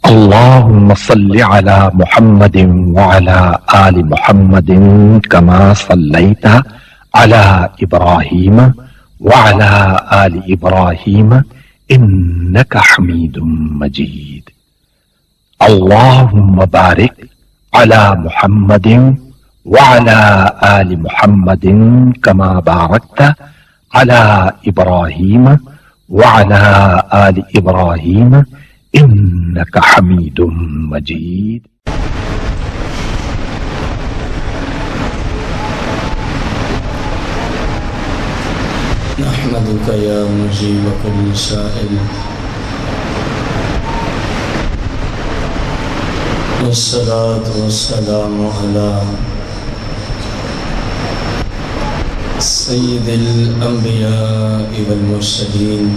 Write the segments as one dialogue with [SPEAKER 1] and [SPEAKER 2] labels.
[SPEAKER 1] اللهم صل على محمد وعلى آل محمد كما صليت على إبراهيم وعلى آل إبراهيم إنك حميد مجيد. اللهم بارك على محمد وعلى آل محمد كما باركت على إبراهيم وعلى آل إبراهيم إنك حميد مجيد.
[SPEAKER 2] نحمدك يا مجيب كل سائل والصلاة والسلام على سيد الأنبياء والمرسلين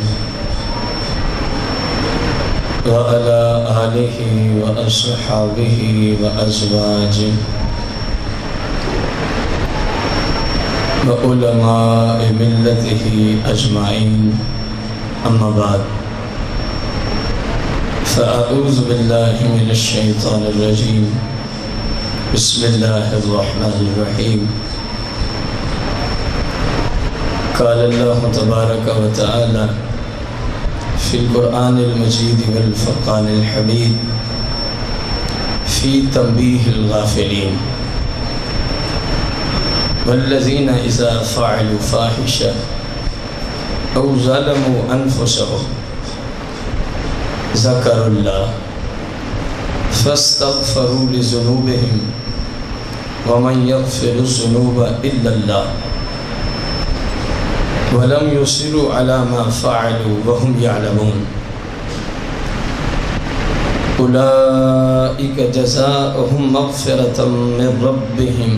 [SPEAKER 2] وعلى آله وأصحابه وأزواجه وعلماء ملته أجمعين. أما بعد، فأعوذ بالله من الشيطان الرجيم. بسم الله الرحمن الرحيم. قال الله تبارك وتعالى في القرآن المجيد والفرقان الحميد في تنبيه الغافلين: والذين إذا فعلوا فاحشة أو ظلموا أنفسهم ذكروا الله فاستغفروا لذنوبهم ومن يغفر الذنوب إلا الله ولم يصروا على ما فعلوا وهم يعلمون. أولئك جزاؤهم مغفرة من ربهم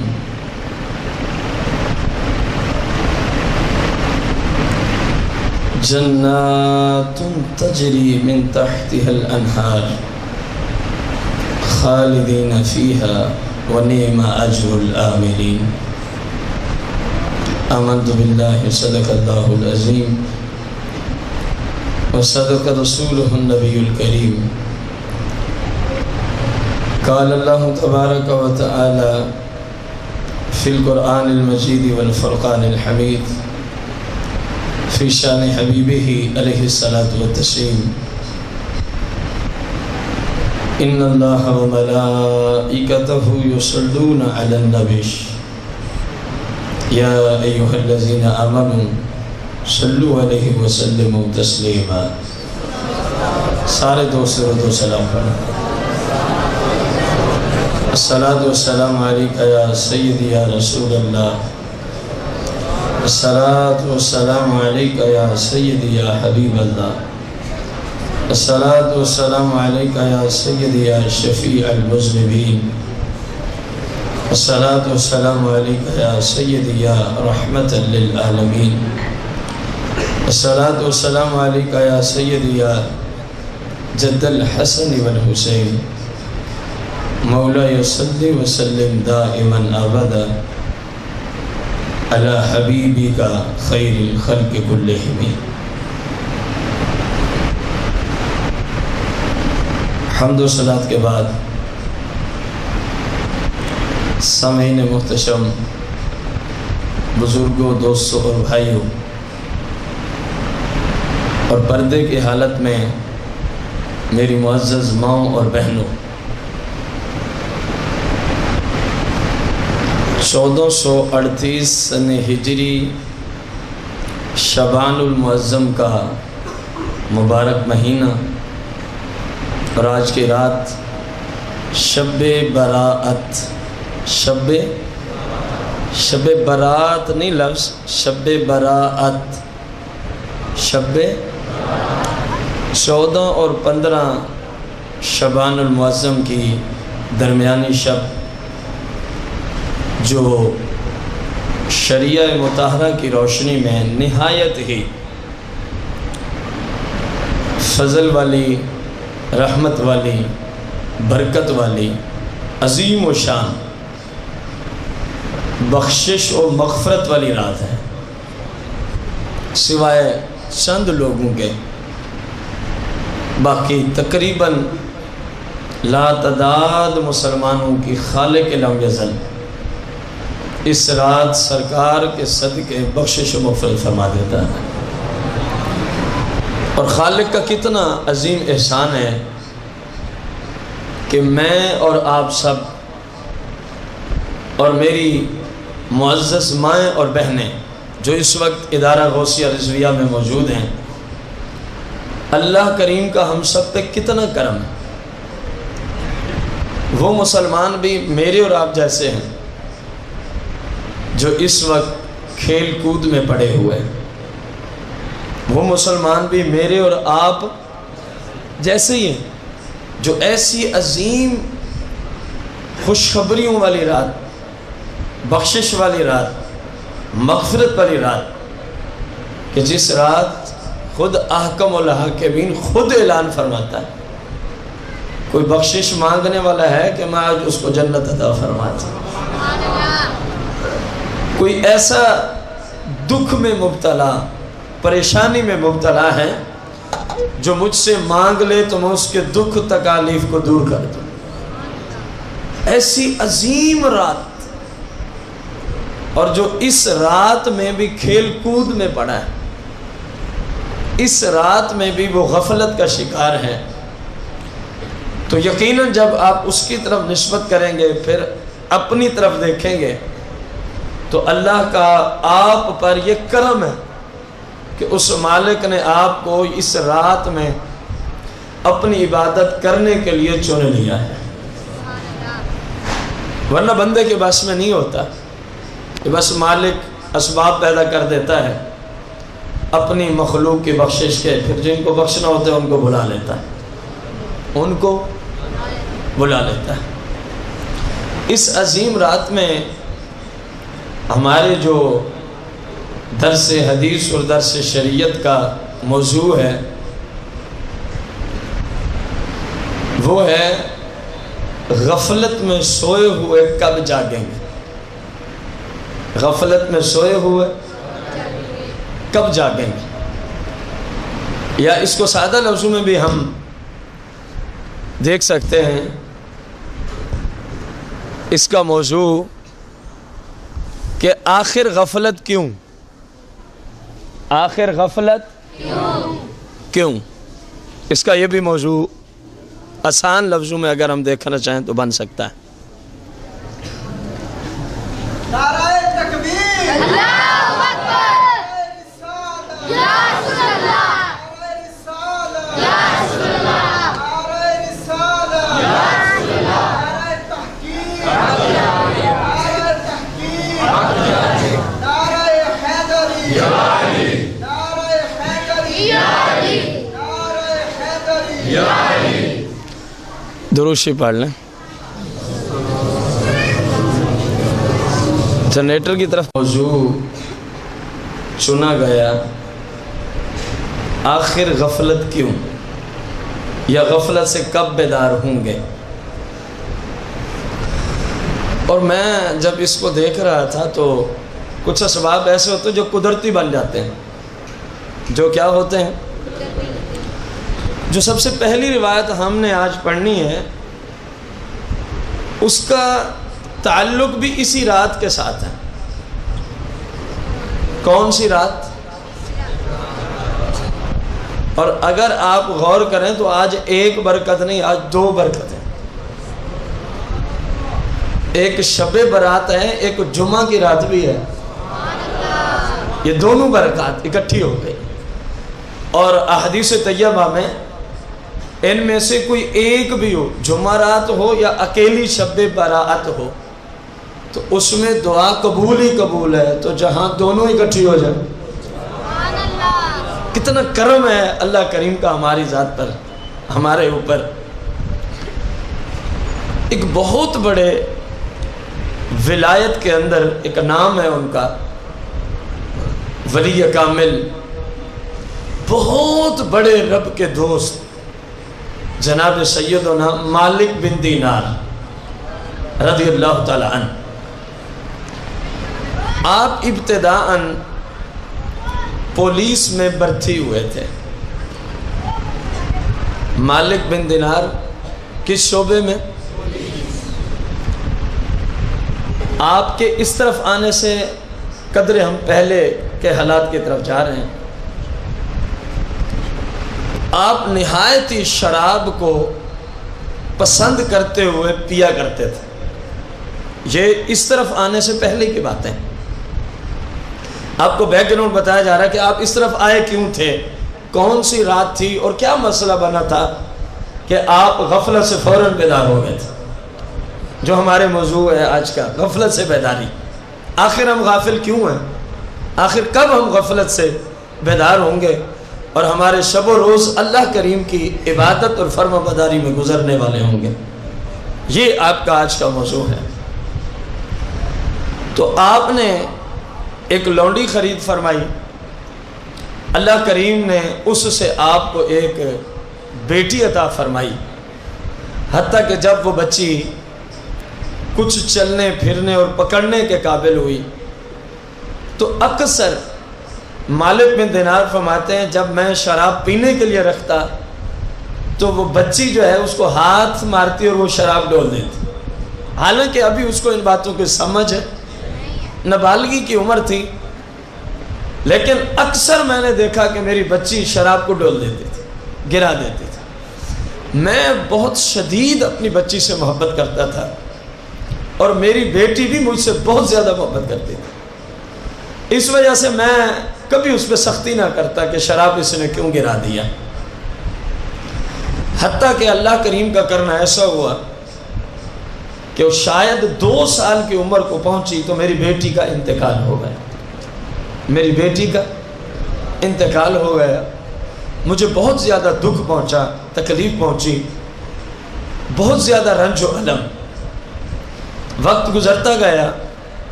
[SPEAKER 2] جنات تجري من تحتها الأنهار خالدين فيها ونعم أجر العاملين. آمنت بالله صدق الله العظيم وصدق رسوله النبي الكريم. قال الله تبارك وتعالى في القرآن المجيد والفرقان الحميد في شان حبيبه عليه الصلاة والتسليم: إن الله وملائكته يصلون على النبي يا أيها الذين آمنوا صلوا عليه وسلموا تسلیما. سارے دوست و سلام پڑھیں. الصلاة والسلام علیکہ یا سیدی یا رسول اللہ. الصلاة والسلام علیکہ یا سیدی یا حبیب اللہ. الصلاة والسلام علیکہ یا سیدی یا شفیع المذنبین. الصلاة والسلام علیکہ یا سیدی یا رحمت للعالمین. الصلاة والسلام علیکہ یا سیدی یا جد الحسن والحسین. مولا صلی وسلم دائما ابدا علی حبیبک خیر الخلق کلہم. حمد و صلاۃ کے بعد سامعین محتشم، بزرگوں، دوستوں اور بھائیوں، اور پردے کی حالت میں میری معزز ماؤں اور بہنوں، 1438 سن ہجری شعبان المعظم کا مبارک مہینہ، اور آج کی رات شب براءت، شب برات نہیں لفظ، شب براءت، شب 14 اور 15 شعبان المعظم کی درمیانی شب، جو شریعہ مطہرہ کی روشنی میں نہایت ہی فضل والی، رحمت والی، برکت والی، عظیم و شان، بخشش و مغفرت والی رات ہے. سوائے چند لوگوں کے باقی تقریباً لا تعداد مسلمانوں کی خالق لم یزل اس رات سرکار کے صدقے بخشش و مغفرت فرما دیتا ہے۔ اور خالق کا کتنا عظیم احسان ہے کہ میں اور آپ سب اور میری معزز مائیں اور بہنیں جو اس وقت ادارہ غوثیہ رضویہ میں موجود ہیں، اللہ کریم کا ہم سب پہ کتنا کرم ہے۔ وہ مسلمان بھی میرے اور آپ جیسے ہیں جو اس وقت کھیل کود میں پڑے ہوئے ہیں، وہ مسلمان بھی میرے اور آپ جیسے ہی ہیں جو ایسی عظیم خوشخبریوں والی رات، بخشش والی رات، مغفرت والی رات، کہ جس رات خود احکم الحاکمین خود اعلان فرماتا ہے کوئی بخشش مانگنے والا ہے کہ میں آج اس کو جنت عطا فرماتا ہوں۔ کوئی ایسا دکھ میں مبتلا، پریشانی میں مبتلا ہے جو مجھ سے مانگ لے تو میں اس کے دکھ تکالیف کو دور کر دوں۔ ایسی عظیم رات، اور جو اس رات میں بھی کھیل کود میں پڑا ہے، اس رات میں بھی وہ غفلت کا شکار ہے، تو یقیناً جب آپ اس کی طرف نسبت کریں گے، پھر اپنی طرف دیکھیں گے، تو اللہ کا آپ پر یہ کرم ہے کہ اس مالک نے آپ کو اس رات میں اپنی عبادت کرنے کے لیے چن لیا ہے۔ ورنہ بندے کے بس میں نہیں ہوتا کہ بس مالک اسباب پیدا کر دیتا ہے اپنی مخلوق کی بخشش کے، پھر جن کو بخشنا ہوتا ہے ان کو بلا لیتا ہے، ان کو بلا لیتا ہے۔ اس عظیم رات میں ہمارے جو درس حدیث اور درس شریعت کا موضوع ہے وہ ہے غفلت میں سوئے ہوئے کب جاگیں گے۔ غفلت میں سوئے ہوئے کب جاگیں گے، یا اس کو سادہ لفظوں میں بھی ہم دیکھ سکتے ہیں۔ اس کا موضوع کہ آخر غفلت کیوں، آخر غفلت کیوں، اس کا یہ بھی موضوع آسان لفظوں میں اگر ہم دیکھنا چاہیں تو بن سکتا ہے۔
[SPEAKER 3] نعرہ تکبیر، اللہ اکبر، یا رسول اللہ، یا رسول اللہ، نعرہ رسالہ، یا رسول اللہ، نعرہ تحقیق، نعرہ تحقیق، نعرہ حیدری، نعرہ حیدری، نعرہ حیدری۔
[SPEAKER 2] درود شریف پڑھ لیں۔ جنریٹر کی طرف موضوع چنا گیا آخر غفلت کیوں، یا غفلت سے کب بیدار ہوں گے۔ اور میں جب اس کو دیکھ رہا تھا تو کچھ اسباب ایسے ہوتے ہیں جو قدرتی بن جاتے ہیں، جو کیا ہوتے ہیں، جو سب سے پہلی روایت ہم نے آج پڑھنی ہے اس کا تعلق بھی اسی رات کے ساتھ ہے۔ کون سی رات؟ اور اگر آپ غور کریں تو آج ایک برکت نہیں، آج دو برکتیں، ایک شب برات ہے، ایک جمعہ کی رات بھی ہے۔ یہ دونوں برکات اکٹھی ہو گئی، اور احادیث طیبہ میں ان میں سے کوئی ایک بھی ہو، جمعرات ہو یا اکیلی شب برات ہو، تو اس میں دعا قبول ہی قبول ہے، تو جہاں دونوں اکٹھی ہو جائے، کتنا کرم ہے اللہ کریم کا ہماری ذات پر، ہمارے اوپر۔ ایک بہت بڑے ولایت کے اندر ایک نام ہے ان کا، ولی کامل، بہت بڑے رب کے دوست جناب سیدنا مالک بن دینار رضی اللہ تعالی عنہ۔ آپ ابتداءً پولیس میں بھرتی ہوئے تھے۔ مالک بن دینار کس شعبے میں؟ آپ کے اس طرف آنے سے قدرے ہم پہلے کے حالات کی طرف جا رہے ہیں. آپ نہایت ہی شراب کو پسند کرتے ہوئے پیا کرتے تھے. یہ اس طرف آنے سے پہلے کی باتیں. آپ کو بیک گراؤنڈ بتایا جا رہا ہے کہ آپ اس طرف آئے کیوں تھے, کون سی رات تھی اور کیا مسئلہ بنا تھا کہ آپ غفلت سے فوراً بیدار ہو گئے تھے. جو ہمارے موضوع ہے آج کا, غفلت سے بیداری. آخر ہم غافل کیوں ہیں؟ آخر کب ہم غفلت سے بیدار ہوں گے اور ہمارے شب و روز اللہ کریم کی عبادت اور فرما برداری میں گزرنے والے ہوں گے؟ یہ آپ کا آج کا موضوع ہے. تو آپ نے ایک لونڈی خرید فرمائی. اللہ کریم نے اس سے آپ کو ایک بیٹی عطا فرمائی. حتیٰ کہ جب وہ بچی کچھ چلنے پھرنے اور پکڑنے کے قابل ہوئی تو اکثر مالک بن دینار فرماتے ہیں جب میں شراب پینے کے لیے رکھتا تو وہ بچی جو ہے اس کو ہاتھ مارتی اور وہ شراب ڈول دیتی. حالانکہ ابھی اس کو ان باتوں کی سمجھ ہے, نابالغی کی عمر تھی, لیکن اکثر میں نے دیکھا کہ میری بچی شراب کو ڈول دیتی تھی, گرا دیتی تھی. میں بہت شدید اپنی بچی سے محبت کرتا تھا اور میری بیٹی بھی مجھ سے بہت زیادہ محبت کرتی تھی. اس وجہ سے میں کبھی اس پہ سختی نہ کرتا کہ شراب اس نے کیوں گرا دیا. حتیٰ کہ اللہ کریم کا کرنا ایسا ہوا کہ وہ شاید 2 سال کی عمر کو پہنچی تو میری بیٹی کا انتقال ہو گیا. میری بیٹی کا انتقال ہو گیا. مجھے بہت زیادہ دکھ پہنچا, تکلیف پہنچی, بہت زیادہ رنج و الم. وقت گزرتا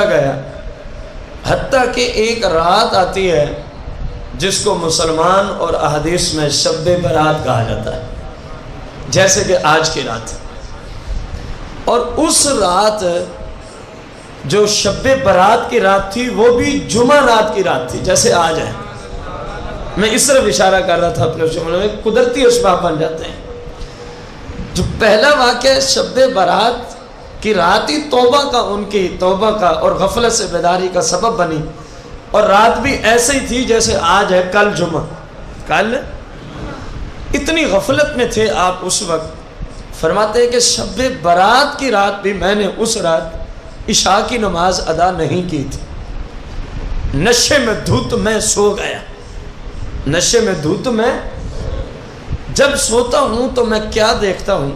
[SPEAKER 2] گیا حتیٰ کہ ایک رات آتی ہے جس کو مسلمان اور احادیث میں شب برات کہا جاتا ہے, جیسے کہ آج کی رات. اور اس رات جو شب برات کی رات تھی وہ بھی جمعہ رات کی رات تھی جیسے آج ہے. میں اس طرف اشارہ کر رہا تھا اپنے جملوں میں, قدرتی اسباب بن جاتے ہیں. جو پہلا واقعہ شب برات کی رات ہی توبہ کا, ان کی توبہ کا اور غفلت سے بیداری کا سبب بنی, اور رات بھی ایسے ہی تھی جیسے آج ہے کل جمعہ. کل اتنی غفلت میں تھے آپ اس وقت. فرماتے ہیں کہ شب برات کی رات بھی میں نے اس رات عشاء کی نماز ادا نہیں کی تھی. نشے میں دھت میں سو گیا. نشے میں دھت میں جب سوتا ہوں تو میں کیا دیکھتا ہوں,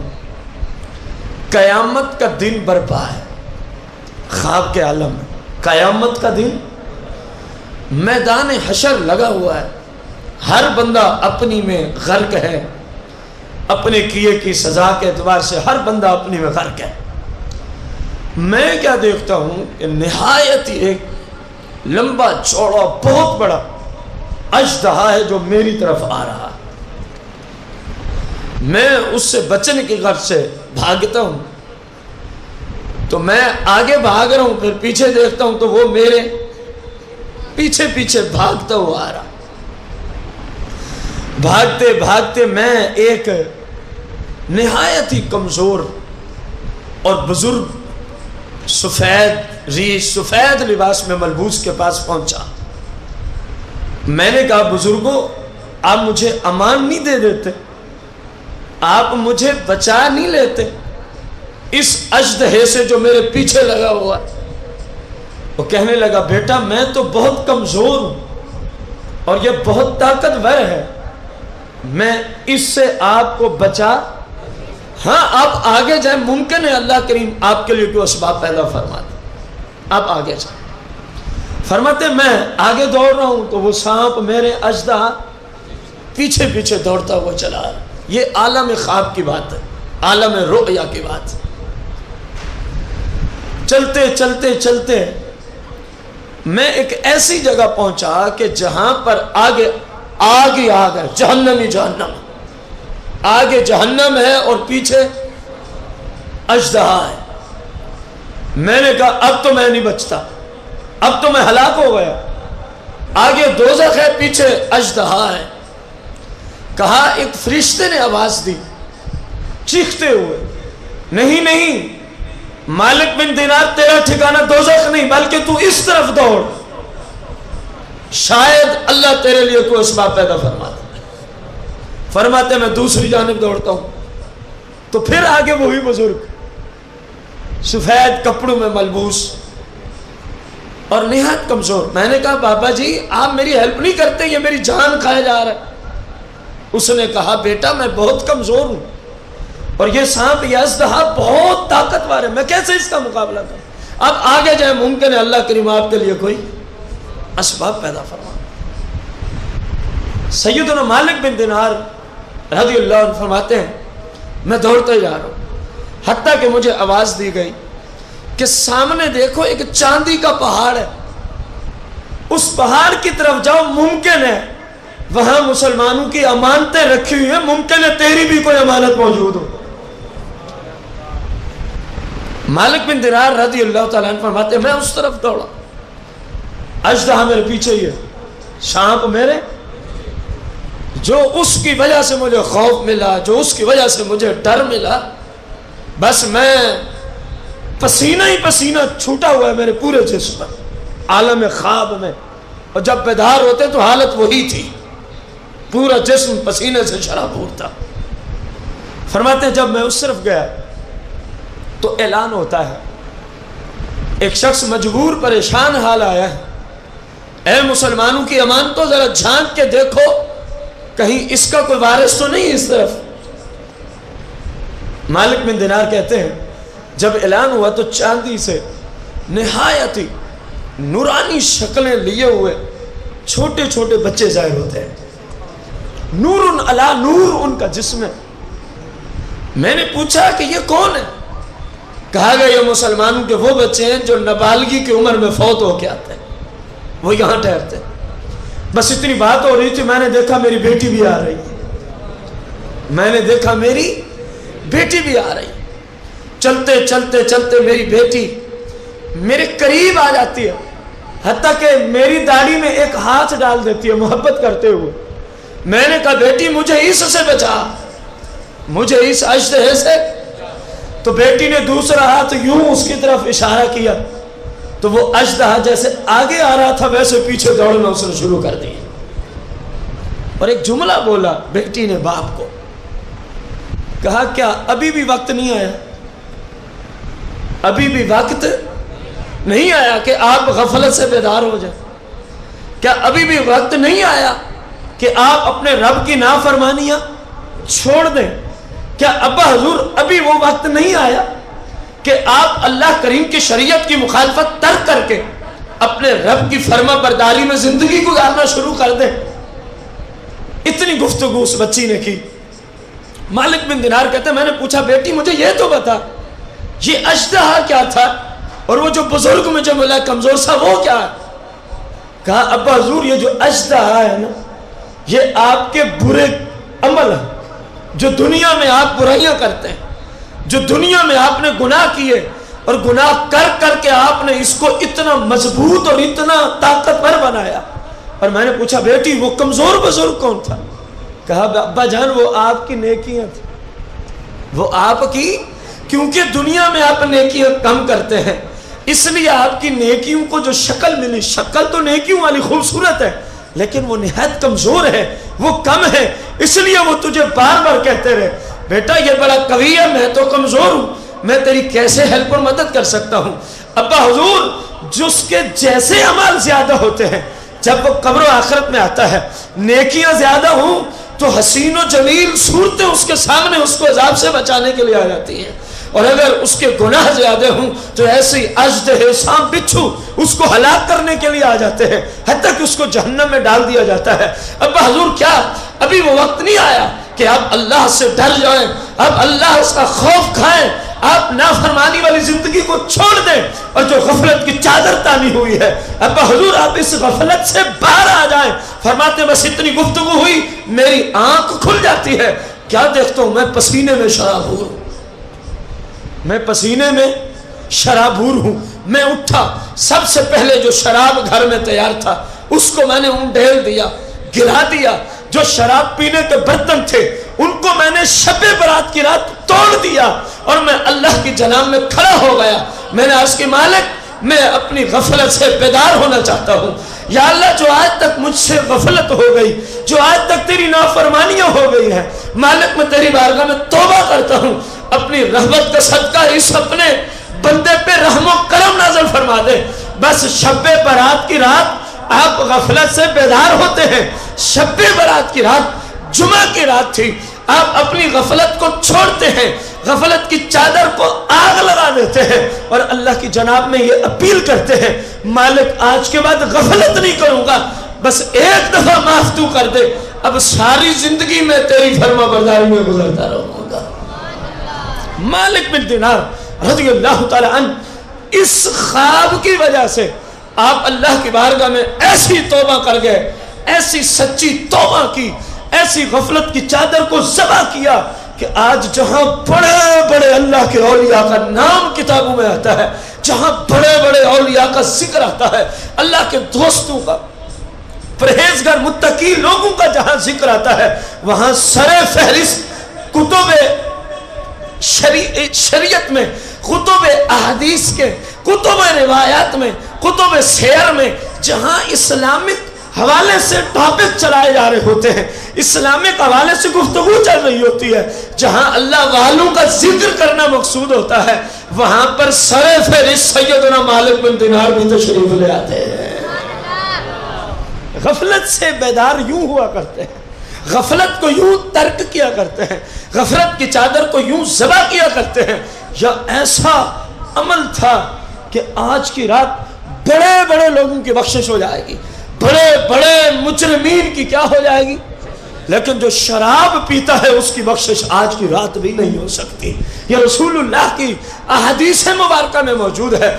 [SPEAKER 2] قیامت کا دن برپا ہے. خواب کے عالم میں قیامت کا دن, میدان حشر لگا ہوا ہے, ہر بندہ اپنی میں غرق ہے, اپنے کیے کی سزا کے اعتبار سے ہر بندہ اپنی میں غرق ہے. میں کیا دیکھتا ہوں کہ نہایت ہی ایک لمبا چوڑا بہت بڑا اژدہا ہے جو میری طرف آ رہا. میں اس سے بچنے کی غرض سے بھاگتا ہوں تو میں آگے بھاگ رہا ہوں, پھر پیچھے دیکھتا ہوں تو وہ میرے پیچھے پیچھے بھاگتا ہوا آ رہا. بھاگتے بھاگتے میں ایک نہایت ہی کمزور اور بزرگ سفید ریش سفید لباس میں ملبوس کے پاس پہنچا. میں نے کہا بزرگوں آپ مجھے امان نہیں دے دیتے, آپ مجھے بچا نہیں لیتے اس اژدہے سے جو میرے پیچھے لگا ہوا. وہ کہنے لگا بیٹا میں تو بہت کمزور ہوں اور یہ بہت طاقتور ہے, میں اس سے آپ کو بچا, ہاں آپ آگے جائیں, ممکن ہے اللہ کریم آپ کے لیے کوئی اسباب پیدا فرما دے, آپ آگے جائیں. فرماتے میں آگے دوڑ رہا ہوں تو وہ سانپ میرے اژدہا پیچھے پیچھے دوڑتا ہوا چلا رہا. یہ عالم خواب کی بات ہے, عالم رؤیا کی بات. چلتے چلتے چلتے میں ایک ایسی جگہ پہنچا کہ جہاں پر آگے آگ ہی آگ ہے, جہنم ہی جہنم, آگے جہنم ہے اور پیچھے اژدہا ہے. میں نے کہا اب تو میں نہیں بچتا, اب تو میں ہلاک ہو گیا. آگے دوزخ ہے, پیچھے اژدہا ہے. کہا ایک فرشتے نے آواز دی چیختے ہوئے، نہیں نہیں مالک بن دینار تیرا ٹھکانہ دوزخ نہیں بلکہ تو اس طرف دوڑ، شاید اللہ تیرے لیے کوئی اسباب پیدا فرماتا۔ فرماتے میں دوسری جانب دوڑتا ہوں تو پھر آگے وہی بزرگ سفید کپڑوں میں ملبوس اور نہایت کمزور۔ میں نے کہا بابا جی آپ میری ہیلپ نہیں کرتے، یہ میری جان کھایا جا رہا ہے۔ اس نے کہا بیٹا میں بہت کمزور ہوں اور یہ سانپ یہ اژدہا بہت طاقتور ہے، میں کیسے اس کا مقابلہ کروں؟ اب آگے جائے ممکن ہے اللہ کریم آپ کے لیے کوئی اسباب پیدا فرما۔ سیدنا مالک بن دینار رضی اللہ عنہ فرماتے ہیں میں دوڑتے جا رہا ہوں حتیٰ کہ مجھے آواز دی گئی کہ سامنے دیکھو ایک چاندی کا پہاڑ ہے، اس پہاڑ کی طرف جاؤ، ممکن ہے وہاں مسلمانوں کی امانتیں رکھی ہوئی ہیں، ممکن ہے تیری بھی کوئی امانت موجود ہو۔ مالک بن دینار رضی اللہ تعالیٰ عنہ فرماتے ہیں میں اس طرف دوڑا، اژدہا میرے پیچھے ہی ہے، سانپ میرے، جو اس کی وجہ سے مجھے خوف ملا، جو اس کی وجہ سے مجھے ڈر ملا، بس میں پسینہ ہی پسینہ چھوٹا ہوا ہے میرے پورے جسم پر، عالم خواب میں، اور جب بیدار ہوتے تو حالت وہی تھی، پورا جسم پسینے سے شرابور تھا۔ فرماتے ہیں جب میں اس طرف گیا تو اعلان ہوتا ہے، ایک شخص مجبور پریشان حال آیا ہے، اے مسلمانوں کی امانتوں ذرا جھانک کے دیکھو کہیں اس کا کوئی وارث تو نہیں اس طرف۔ مالک بن دینار کہتے ہیں جب اعلان ہوا تو چاندی سے نہایت ہی نورانی شکلیں لیے ہوئے چھوٹے چھوٹے بچے ظاہر ہوتے ہیں، نور علی نور ان کا جسم ہے۔ میں نے پوچھا کہ یہ کون ہے؟ کہا گیا یہ مسلمانوں کے وہ بچے ہیں جو نابالغی کی عمر میں فوت ہو کے آتے ہیں، وہ یہاں ٹھہرتے ہیں۔ بس اتنی بات ہو رہی تھی، میں نے دیکھا میری بیٹی بھی آ رہی ہے، میں نے دیکھا میری بیٹی بھی آ رہی، چلتے چلتے چلتے میری بیٹی میرے قریب آ جاتی ہے، حتیٰ کہ میری داڑھی میں ایک ہاتھ ڈال دیتی ہے محبت کرتے ہوئے۔ میں نے کہا بیٹی مجھے اس سے بچا، مجھے اس اژدہے سے۔ تو بیٹی نے دوسرا ہاتھ یوں اس کی طرف اشارہ کیا تو وہ اژدہا جیسے آگے آ رہا تھا ویسے پیچھے دوڑنا اس نے شروع کر دی، اور ایک جملہ بولا بیٹی نے باپ کو، کہا کیا ابھی بھی وقت نہیں آیا؟ ابھی بھی وقت نہیں آیا کہ آپ غفلت سے بیدار ہو جائیں؟ کیا ابھی بھی وقت نہیں آیا کہ آپ اپنے رب کی نافرمانیاں چھوڑ دیں؟ کیا ابا حضور ابھی وہ وقت نہیں آیا کہ آپ اللہ کریم کی شریعت کی مخالفت ترک کر کے اپنے رب کی فرما برداری میں زندگی گزارنا شروع کر دیں؟ اتنی گفتگو اس بچی نے کی۔ مالک بن دینار کہتے ہیں میں نے پوچھا بیٹی مجھے یہ تو بتا یہ اژدہا کیا تھا، اور وہ جو بزرگ مجھے ملا کمزور سا وہ کیا ہے؟ کہا ابا حضور یہ جو اژدہا ہے نا یہ آپ کے برے عمل ہیں، جو دنیا میں آپ برائیاں کرتے ہیں، جو دنیا میں آپ نے گناہ کیے اور گناہ کر کر کے آپ نے اس کو اتنا مضبوط اور اتنا طاقتور بنایا۔ اور میں نے پوچھا بیٹی وہ کمزور بزرگ کون تھا؟ کہا ابا جان وہ آپ کی نیکیاں تھی، وہ آپ کی، کیونکہ دنیا میں آپ نیکیاں کم کرتے ہیں اس لیے آپ کی نیکیوں کو جو شکل ملی، شکل تو نیکیوں والی خوبصورت ہے لیکن وہ نہایت کمزور ہے، وہ کم ہے، اس لیے وہ تجھے بار بار کہتے رہے بیٹا یہ بڑا قوی ہے، میں تو کمزور ہوں، میں تیری کیسے ہیلپ اور مدد کر سکتا ہوں؟ ابا حضور جس کے جیسے عمال زیادہ ہوتے ہیں جب وہ قبر و آخرت میں آتا ہے، نیکیاں زیادہ ہوں تو حسین و جمیل صورتیں اس کے سامنے اس کو عذاب سے بچانے کے لیے آ جاتی ہیں، اور اگر اس کے گناہ زیادہ ہوں تو ایسی اژدہے سانپ بچھو اس کو ہلاک کرنے کے لیے آ جاتے ہیں، حتیٰ کہ اس کو جہنم میں ڈال دیا جاتا ہے۔ ابا حضور کیا ابھی وہ وقت نہیں آیا کہ آپ اللہ سے ڈر جائیں، آپ اللہ کا خوف کھائیں، آپ نافرمانی والی زندگی کو چھوڑ دیں اور جو غفلت کی چادر تانی ہوئی ہے ابا حضور آپ اس غفلت سے باہر آ جائیں؟ فرماتے بس اتنی گفتگو ہوئی میری آنکھ کھل جاتی ہے، کیا دیکھتا ہوں میں پسینے میں شرابور ہوں، میں پسینے میں شرابور ہوں۔ میں اٹھا، سب سے پہلے جو شراب گھر میں تیار تھا اس کو میں نے ڈھیل دیا، گرا دیا، جو شراب پینے کے برتن تھے ان کو میں نے شب برات کی رات توڑ دیا اور میں اللہ کی جناب میں کھڑا ہو گیا. میں نے عرض کی مالک میں اپنی غفلت سے بیدار ہونا چاہتا ہوں. یا اللہ جو آج تک مجھ سے غفلت ہو گئی, جو آج تک تیری نافرمانیاں ہو گئی ہیں, مالک میں تیری بارگاہ میں توبہ کرتا ہوں, اپنی رحمت کا صدقہ اس اپنے بندے پہ رحم و کرم نازل فرما دے. بس شب برات کی رات آپ غفلت سے بیدار ہوتے ہیں. شب برات کی رات جمعہ کی رات تھی, آپ اپنی غفلت کو چھوڑتے ہیں, غفلت کی چادر کو آگ لگا دیتے ہیں اور اللہ کی جناب میں یہ اپیل کرتے ہیں مالک آج کے بعد غفلت نہیں کروں گا, بس ایک دفعہ معاف تو کر دے, اب ساری زندگی میں تیری فرما برداری میں گزرتا رہوں گا. مالک بن دینار رضی اللہ تعالی عنہ اس خواب کی وجہ سے آپ اللہ کی بارگاہ میں ایسی توبہ کر گئے, ایسی سچی توبہ کی, ایسی غفلت کی چادر کو ذبح کیا کہ آج جہاں بڑے بڑے اللہ کے اولیاء کا نام کتابوں میں آتا ہے, جہاں بڑے بڑے اولیاء کا ذکر آتا ہے, اللہ کے دوستوں کا, پرہیزگار متقی لوگوں کا جہاں ذکر آتا ہے, وہاں سر فہرست کتب شریعت میں, کتب احادیث کے, کتب روایات میں, کتب سیر میں جہاں اسلامک حوالے سے ٹاپک چلائے جا رہے ہوتے ہیں, اسلامک حوالے سے گفتگو چل رہی ہوتی ہے, جہاں اللہ والوں کا ذکر کرنا مقصود ہوتا ہے, وہاں پر سر فہرست سیدنا مالک بن دینار بھی تشریف لے آتے ہیں. غفلت سے بیدار یوں ہوا کرتے ہیں, غفلت کو یوں ترک کیا کرتے ہیں, غفلت کی چادر کو یوں ذبح کیا کرتے ہیں. یا ایسا عمل تھا کہ آج کی رات بڑے بڑے لوگوں کی بخشش ہو جائے گی, بڑے بڑے مجرمین کی کیا ہو جائے گی, لیکن جو شراب پیتا ہے اس کی بخشش آج کی رات بھی نہیں ہو سکتی. یہ رسول اللہ کی احادیث مبارکہ میں موجود ہے.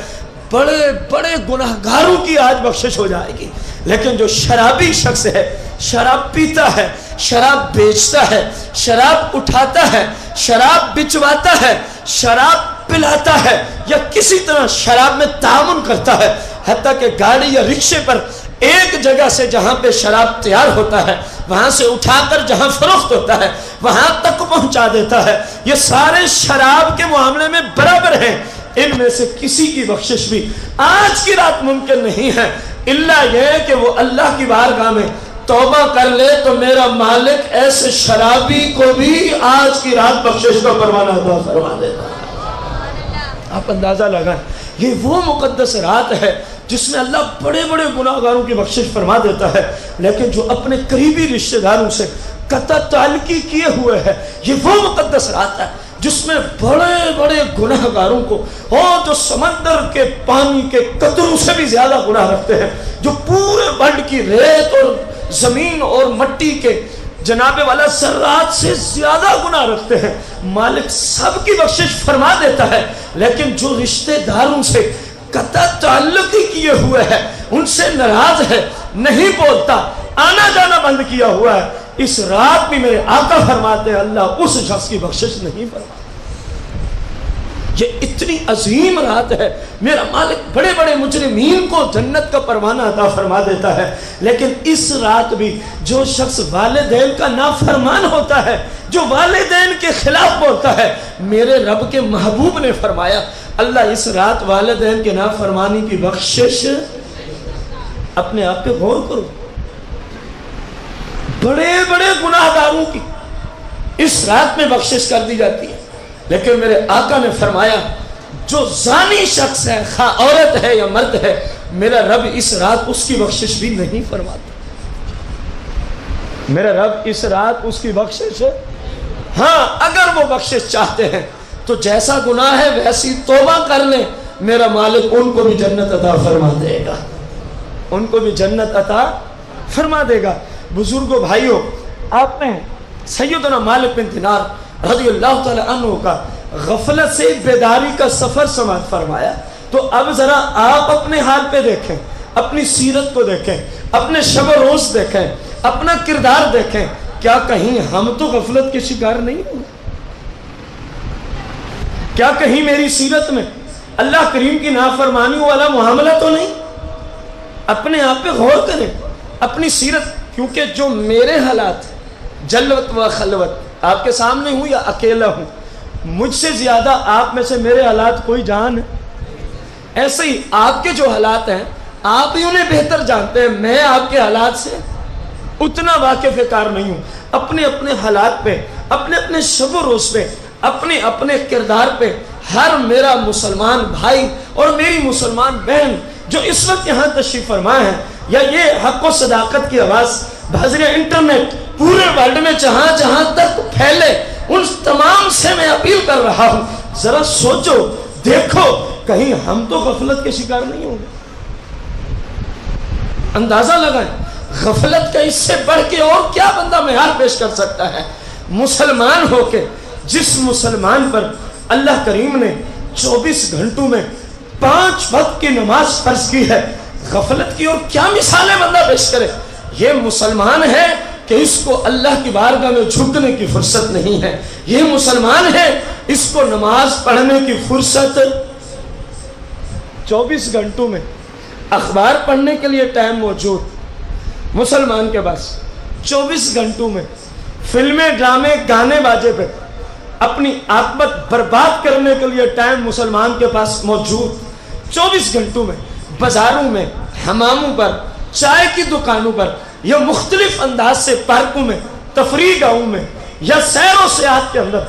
[SPEAKER 2] بڑے بڑے گناہگاروں کی آج بخشش ہو جائے گی, لیکن جو شرابی شخص ہے, شراب پیتا ہے, شراب بیچتا ہے, شراب اٹھاتا ہے, شراب بچواتا ہے, شراب پلاتا ہے, یا کسی طرح شراب میں تعاون کرتا ہے, حتیٰ کہ گاڑی یا رکشے پر ایک جگہ سے جہاں پہ شراب تیار ہوتا ہے وہاں سے اٹھا کر جہاں فروخت ہوتا ہے وہاں تک پہنچا دیتا ہے, یہ سارے شراب کے معاملے میں برابر ہیں. ان میں سے کسی کی بخشش بھی آج کی رات ممکن نہیں ہے, الا یہ کہ وہ اللہ کی بارگاہ میں توبہ کر لے تو میرا مالک ایسے شرابی کو بھی آج کی رات بخشش کا پروانہ عطا فرما دیتا ہے. آپ اندازہ لگائیں, یہ وہ مقدس رات ہے جس میں اللہ بڑے بڑے گناہگاروں کی بخشش فرما دیتا ہے, لیکن جو اپنے قریبی رشتہ داروں سے قطع تعلقی کیے ہوئے ہے, یہ وہ مقدس رات ہے جس میں بڑے بڑے گناہگاروں کو, اور جو سمندر کے پانی کے قطروں سے بھی زیادہ گناہ رکھتے ہیں, جو پورے ورلڈ کی ریت اور زمین اور مٹی کے جناب والا ذرات سے زیادہ گناہ رکھتے ہیں, مالک سب کی بخشش فرما دیتا ہے, لیکن جو رشتہ داروں سے قطع تعلق ہی کیے ہوئے ہے, ان سے ناراض ہے, نہیں بولتا, آنا جانا بند کیا ہوا ہے, اس رات بھی میرے آقا فرماتے ہیں اللہ اس شخص کی بخشش نہیں فرماتا. یہ اتنی عظیم رات ہے, میرا مالک بڑے بڑے مجرمین کو جنت کا پروانہ عطا فرما دیتا ہے, لیکن اس رات بھی جو شخص والدین کا نافرمان ہوتا ہے, جو والدین کے خلاف بولتا ہے, میرے رب کے محبوب نے فرمایا اللہ اس رات والدین کے نافرمانی کی بخشش, اپنے آپ پہ غور کرو, بڑے بڑے گناہگاروں کی اس رات میں بخشش کر دی جاتی ہے, لیکن میرے آقا نے فرمایا جو زانی شخص ہے, خواہ عورت ہے یا مرد ہے, میرا رب اس رات اس کی بخشش بھی نہیں فرماتا. میرا رب اس رات اس کی بخشش, ہاں اگر وہ بخشش چاہتے ہیں تو جیسا گناہ ہے ویسی توبہ کر لیں, میرا مالک ان کو بھی جنت عطا فرما دے گا, ان کو بھی جنت عطا فرما دے گا. بزرگوں بھائیوں, آپ نے سیدنا مالک بن دینار رضی اللہ تعالی عنہ کا غفلت سے بیداری کا سفر سماعت فرمایا, تو اب ذرا آپ اپنے حال پہ دیکھیں, اپنی سیرت کو دیکھیں, اپنے شب و روز دیکھیں, اپنا کردار دیکھیں, کیا کہیں ہم تو غفلت کے شکار نہیں ہوئے؟ کیا کہیں میری سیرت میں اللہ کریم کی نافرمانی والا معاملہ تو نہیں؟ اپنے آپ پہ غور کریں, اپنی سیرت, کیونکہ جو میرے حالات جلوت و خلوت آپ کے سامنے ہوں یا اکیلا ہوں، مجھ سے زیادہ آپ میں سے میرے حالات کوئی جان ہے؟ ایسے ہی آپ کے جو حالات ہیں آپ ہی انہیں بہتر جانتے ہیں، میں آپ کے حالات سے اتنا واقف کار نہیں ہوں۔ اپنے اپنے حالات پہ، اپنے اپنے شب و روز پہ، اپنے اپنے کردار پہ ہر میرا مسلمان بھائی اور میری مسلمان بہن جو اس وقت یہاں تشریف فرما ہے، یا یہ حق و صداقت کی آواز بذریعہ انٹرنیٹ پورے ورلڈ میں جہاں جہاں تک پھیلے، ان تمام سے میں اپیل کر رہا ہوں، ذرا سوچو، دیکھو کہیں ہم تو غفلت کے شکار نہیں ہوں گے۔ اندازہ لگائیں غفلت کا اس سے بڑھ کے اور کیا بندہ معیار پیش کر سکتا ہے؟ مسلمان ہو کے جس مسلمان پر اللہ کریم نے 24 گھنٹوں میں 5 وقت کی نماز فرض کی ہے، غفلت کی اور کیا مثالیں بندہ پیش کرے؟ یہ مسلمان ہے کہ اس کو اللہ کی بارگاہ میں جھکنے کی فرصت نہیں ہے، یہ مسلمان ہے اس کو نماز پڑھنے کی فرصت 24 گھنٹوں میں اخبار پڑھنے کے لیے ٹائم موجود مسلمان کے پاس، 24 گھنٹوں میں فلمیں، ڈرامے، گانے باجے پہ اپنی عاقبت برباد کرنے کے لیے ٹائم مسلمان کے پاس موجود، 24 گھنٹوں میں بازاروں میں، حماموں پر، چائے کی دکانوں پر، یا مختلف انداز سے پارکوں میں، تفریح گاہوں میں، یا سیر و سیاحت کے اندر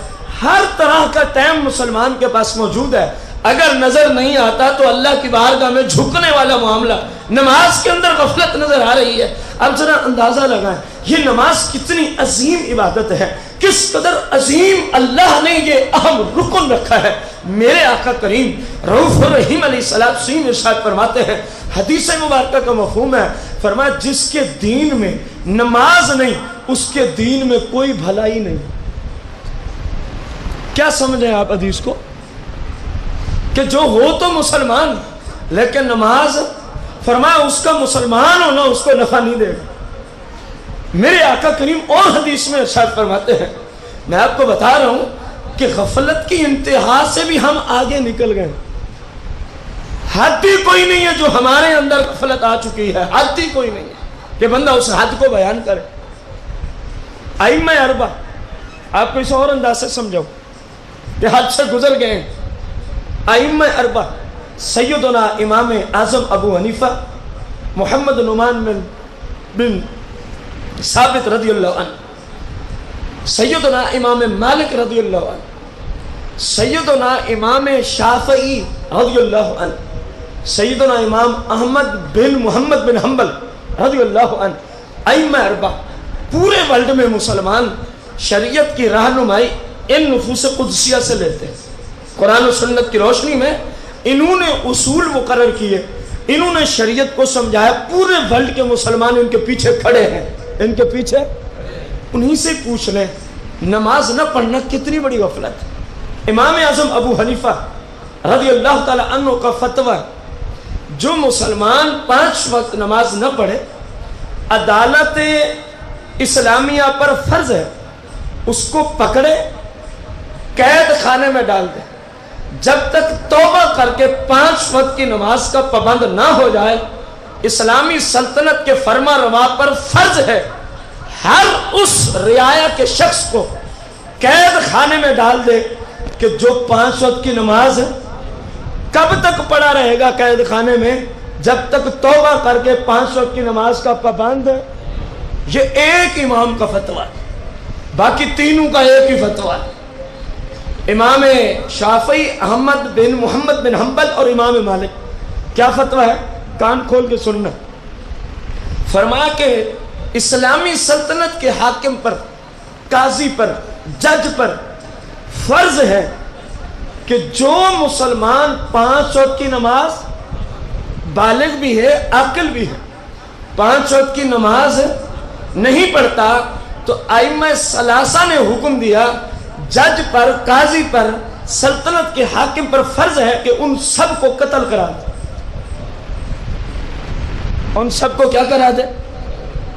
[SPEAKER 2] ہر طرح کا ٹائم مسلمان کے پاس موجود ہے۔ اگر نظر نہیں آتا تو اللہ کی بارگاہ میں جھکنے والا معاملہ نماز کے اندر غفلت نظر آ رہی ہے۔ اب ذرا اندازہ لگائیں یہ نماز کتنی عظیم عبادت ہے، کس قدر عظیم اللہ نے یہ اہم رکن رکھا ہے۔ میرے آقا کریم رؤوف الرحیم علیہ السلام ارشاد فرماتے ہیں، حدیث مبارکہ کا مفہوم ہے، فرمایا جس کے دین میں نماز نہیں اس کے دین میں کوئی بھلائی نہیں۔ کیا سمجھیں آپ حدیث کو؟ کہ جو ہو تو مسلمان لیکن نماز، فرمایا اس کا مسلمان ہونا اس کو نفع نہیں دے گا۔ میرے آقا کریم اور حدیث میں ارشاد فرماتے ہیں، میں آپ کو بتا رہا ہوں کہ غفلت کی انتہا سے بھی ہم آگے نکل گئے، حد ہی کوئی نہیں ہے جو ہمارے اندر غفلت آ چکی ہے، حد ہی کوئی نہیں ہے کہ بندہ اس حد کو بیان کرے۔ ائمہ اربعہ آپ کو اس اور انداز سے سمجھاؤ کہ حد سے گزر گئے ہیں۔ ائمہ اربعہ سیدنا امام اعظم ابو حنیفہ محمد نعمان بن ثابت رضی اللہ عنہ، سیدنا امام مالک رضی اللہ عنہ، سیدنا امام شافعی رضی اللہ عنہ، سیدنا امام احمد بن محمد بن حنبل رضی اللہ عنہ، ائمہ اربعہ پورے ورلڈ میں مسلمان شریعت کی رہنمائی ان نفوس قدسیہ سے لیتے ہیں۔ قرآن و سنت کی روشنی میں انہوں نے اصول مقرر کیے، انہوں نے شریعت کو سمجھایا، پورے ورلڈ کے مسلمان ان کے پیچھے کھڑے ہیں، ان کے پیچھے انہی سے پوچھ لیں نماز نہ پڑھنا کتنی بڑی غفلت۔ امام اعظم ابو حنیفہ رضی اللہ تعالی عنہ کا فتویٰ، جو مسلمان 5 وقت نماز نہ پڑھے عدالت اسلامیہ پر فرض ہے اس کو پکڑے قید خانے میں ڈال دے، جب تک توبہ کر کے 5 وقت کی نماز کا پابند نہ ہو جائے۔ اسلامی سلطنت کے فرما روا پر فرض ہے ہر اس رعایا کے شخص کو قید خانے میں ڈال دے کہ جو 5 وقت کی نماز ہے کب تک پڑا رہے گا قید خانے میں؟ جب تک توبہ کر کے 5 وقت کی نماز کا پابند ہے۔ یہ ایک امام کا فتویٰ ہے، باقی تینوں کا ایک ہی فتویٰ ہے۔ امام شافعی احمد بن محمد بن حنبل اور امام مالک کیا فتویٰ ہے؟ کان کھول کے سننا۔ فرمایا کہ اسلامی سلطنت کے حاکم پر، قاضی پر، جج پر فرض ہے کہ جو مسلمان 5 وقت کی نماز بالغ بھی ہے، عاقل بھی ہے، 5 وقت کی نماز نہیں پڑھتا تو ائمہ ثلاثہ نے حکم دیا جج پر، قاضی پر، سلطنت کے حاکم پر فرض ہے کہ ان سب کو قتل کرا دے، ان سب کو کیا کرا دے؟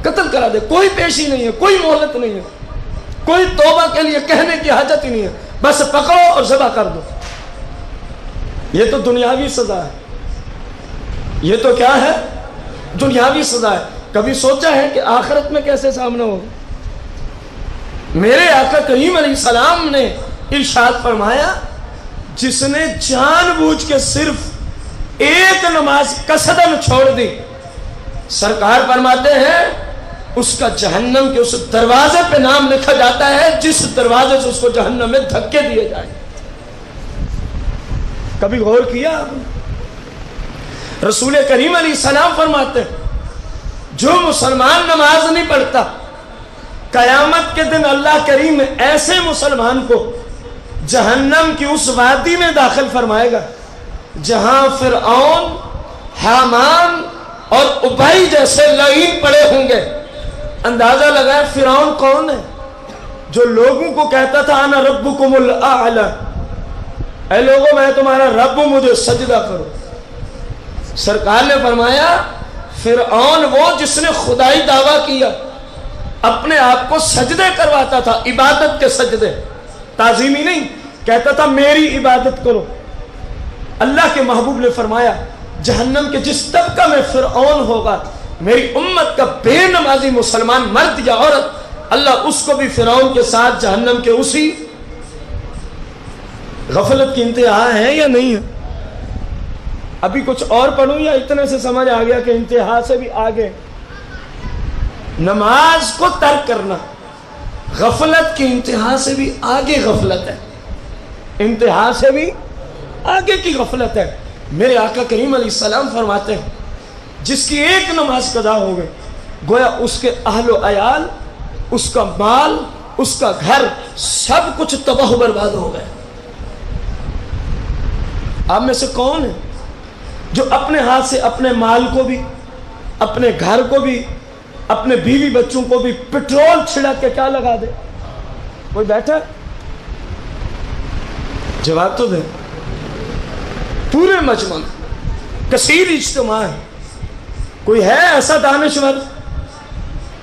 [SPEAKER 2] قتل کرا دے۔ کوئی پیشی نہیں ہے، کوئی مہلت نہیں ہے، کوئی توبہ کے لیے کہنے کی حاجت ہی نہیں ہے، بس پکڑو اور ذبح کر دو۔ یہ تو دنیاوی سزا ہے، یہ تو کیا ہے؟ دنیاوی سزا ہے۔ کبھی سوچا ہے کہ آخرت میں کیسے سامنا ہوگا؟ میرے آقا کریم علیہ السلام نے ارشاد فرمایا جس نے جان بوجھ کے صرف ایک نماز قصدن چھوڑ دی، سرکار فرماتے ہیں اس کا جہنم کے اس دروازے پہ نام لکھا جاتا ہے جس دروازے سے اس کو جہنم میں دھکے دیے جائیں۔ کبھی غور کیا آپ نے؟ رسول کریم علیہ السلام فرماتے ہیں جو مسلمان نماز نہیں پڑھتا، قیامت کے دن اللہ کریم ایسے مسلمان کو جہنم کی اس وادی میں داخل فرمائے گا جہاں فرعون، حامان اور ابئی جیسے لعین پڑے ہوں گے۔ اندازہ لگائے فرعون کون ہے؟ جو لوگوں کو کہتا تھا انا ربکم الاعلی، اے لوگوں میں تمہارا رب ہوں، مجھے سجدہ کرو۔ سرکار نے فرمایا فرعون وہ جس نے خدائی دعویٰ کیا، اپنے آپ کو سجدے کرواتا تھا، عبادت کے سجدے، تعظیمی نہیں، کہتا تھا میری عبادت کرو۔ اللہ کے محبوب نے فرمایا جہنم کے جس طبقہ میں فرعون ہوگا، میری امت کا بے نمازی مسلمان مرد یا عورت، اللہ اس کو بھی فرعون کے ساتھ جہنم کے اسی۔ غفلت کی انتہا ہے یا نہیں ہے؟ ابھی کچھ اور پڑھوں یا اتنے سے سمجھ آ گیا کہ انتہا سے بھی آگے؟ نماز کو ترک کرنا غفلت کی انتہا سے بھی آگے غفلت ہے، انتہا سے بھی آگے کی غفلت ہے۔ میرے آقا کریم علیہ السلام فرماتے ہیں جس کی ایک نماز قضا ہو گئے گویا اس کے اہل و عیال، اس کا مال، اس کا گھر، سب کچھ تباہ و برباد ہو گئے۔ آپ میں سے کون ہے جو اپنے ہاتھ سے اپنے مال کو بھی، اپنے گھر کو بھی، اپنے بیوی بچوں کو بھی پٹرول چھڑک کے کیا لگا دے؟ کوئی بیٹھا؟ جواب تو دے۔ پورے مجمع میں کثیر اجتماع ہے، کوئی ہے ایسا دانشور،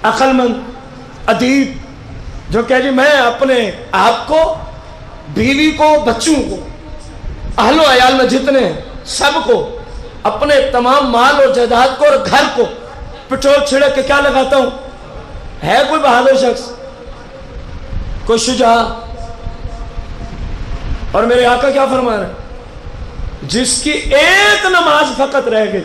[SPEAKER 2] عقل مند، ادیب جو کہ جی میں اپنے آپ کو، بیوی کو، بچوں کو، اہل و عیال میں جتنے ہیں سب کو، اپنے تمام مال اور جائیداد کو اور گھر کو پٹرول چھڑک کے کیا لگاتا ہوں؟ ہے کوئی بہادر شخص، کوئی شجاع؟ اور میرے آقا کیا فرما رہے ہیں؟ جس کی ایک نماز فقط رہ گئی،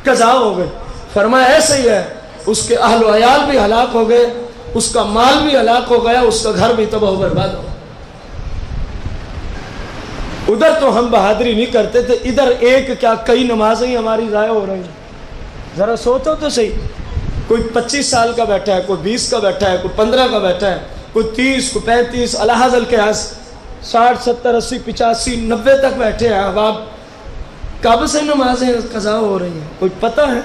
[SPEAKER 2] قضا ہو گئی، فرمایا ایسے ہی ہے اس کے اہل و عیال بھی ہلاک ہو گئے، اس کا مال بھی ہلاک ہو گیا، اس کا گھر بھی تباہ و برباد ہو گیا۔ ادھر تو ہم بہادری نہیں کرتے تھے، ادھر ایک کیا کئی نمازیں ہماری ضائع ہو رہی ہیں۔ ذرا سوچو تو صحیح، کوئی 25 سال کا بیٹھا ہے، کوئی 20 کا بیٹھا ہے، کوئی 15 کا بیٹھا ہے، کوئی 30، کوئی 35، الحاظ القیاس 60، 70، 80، 85، 90 تک بیٹھے ہیں احباب۔ کب سے نمازیں قضا ہو رہی ہیں کوئی پتہ ہے؟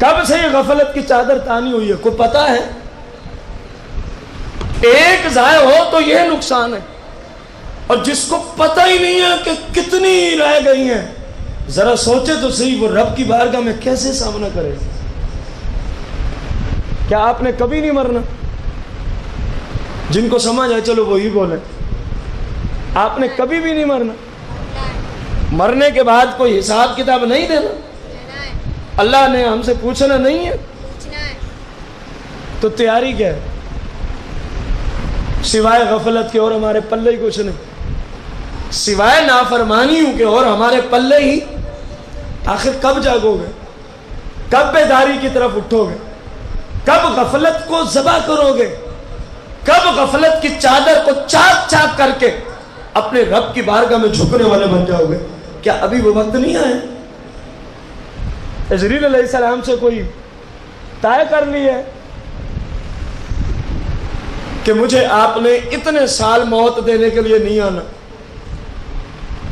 [SPEAKER 2] کب سے یہ غفلت کی چادر تانی ہوئی ہے کوئی پتہ ہے؟ ایک ضائع ہو تو یہ نقصان ہے، اور جس کو پتہ ہی نہیں ہے کہ کتنی رہ گئی ہیں، ذرا سوچے تو صحیح وہ رب کی بارگاہ میں کیسے سامنا کرے۔ کیا آپ نے کبھی نہیں مرنا؟ جن کو سمجھ آئے چلو وہی بولے، آپ نے کبھی بھی نہیں مرنا؟ مرنے کے بعد کوئی حساب کتاب نہیں دینا؟ اللہ نے ہم سے پوچھنا نہیں ہے؟ تو تیاری کیا ہے؟ سوائے غفلت کے اور ہمارے پلے ہی کچھ نہیں، سوائے نافرمانیوں کے اور ہمارے پلے ہی۔ آخر کب جاگو گے؟ کب بیداری کی طرف اٹھو گے؟ کب غفلت کو ذبح کرو گے؟ کب غفلت کی چادر کو چاک چاک کر کے اپنے رب کی بارگاہ میں جھکنے والے بن جاؤ گے؟ کیا ابھی وہ وقت نہیں آیا؟ جبریل علیہ السلام سے کوئی طے کر لی ہے کہ مجھے آپ نے اتنے سال موت دینے کے لیے نہیں آنا،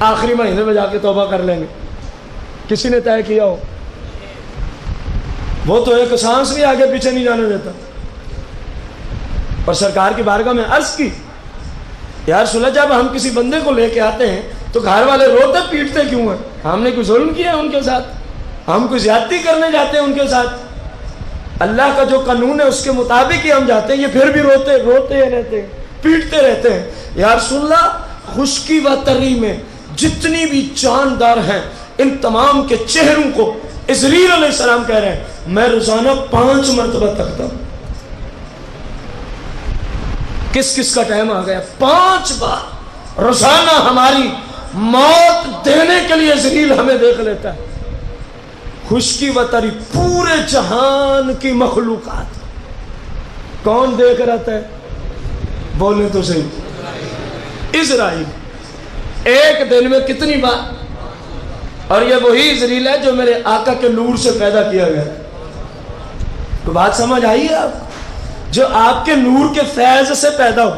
[SPEAKER 2] آخری مہینے میں جا کے توبہ کر لیں گے؟ کسی نے طے کیا ہو؟ وہ تو ایک سانس بھی آگے پیچھے نہیں جانے دیتا۔ اور سرکار کی بارگاہ میں عرض کی یا رسول اللہ، جب ہم کسی بندے کو لے کے آتے ہیں تو گھر والے روتے پیٹتے کیوں ہیں؟ ہم نے کوئی ظلم کیا ہے ان کے ساتھ؟ ہم کوئی زیادتی کرنے جاتے ہیں ان کے ساتھ؟ اللہ کا جو قانون ہے اس کے مطابق ہی ہم جاتے ہیں، یہ پھر بھی روتے رہتے ہیں، پیٹتے رہتے ہیں۔ یا رسول اللہ، خشکی و تری میں جتنی بھی جاندار ہیں ان تمام کے چہروں کو جبریل علیہ السلام کہہ رہے ہیں میں روزانہ 5 مرتبہ تکتا ہوں۔ کس کس کا ٹائم آ گیا؟ 5 بار روزانہ ہماری موت دینے کے لیے جلیل ہمیں دیکھ لیتا ہے۔ خشکی و تری پورے جہان کی مخلوقات کون دیکھ رہتا ہے؟ بولیں تو صحیح، اسرائیل۔ ایک دن میں کتنی بار؟ اور یہ وہی اسرائیل ہے جو میرے آقا کے نور سے پیدا کیا گیا۔ تو بات سمجھ آئی ہے آپ؟ جو آپ کے نور کے فیض سے پیدا ہو،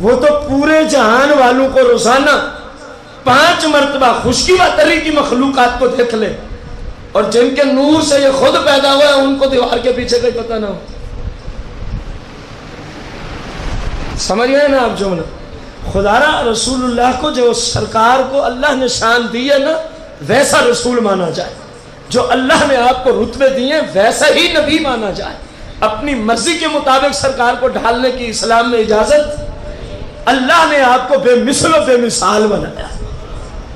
[SPEAKER 2] وہ تو پورے جہان والوں کو روزانہ 5 مرتبہ خشکی و تری کی مخلوقات کو دیکھ لے، اور جن کے نور سے یہ خود پیدا ہوا ہے ان کو دیوار کے پیچھے کا پتہ نہ ہو۔ سمجھ گئے نا آپ جملہ؟ خدا را رسول اللہ کو جو سرکار کو اللہ نے شان دی ہے نا، ویسا رسول مانا جائے۔ جو اللہ نے آپ کو رتبے دیے ویسا ہی نبی مانا جائے۔ اپنی مرضی کے مطابق سرکار کو ڈھالنے کی اسلام میں اجازت، اللہ نے آپ کو بے مثل و بے مثال بنایا۔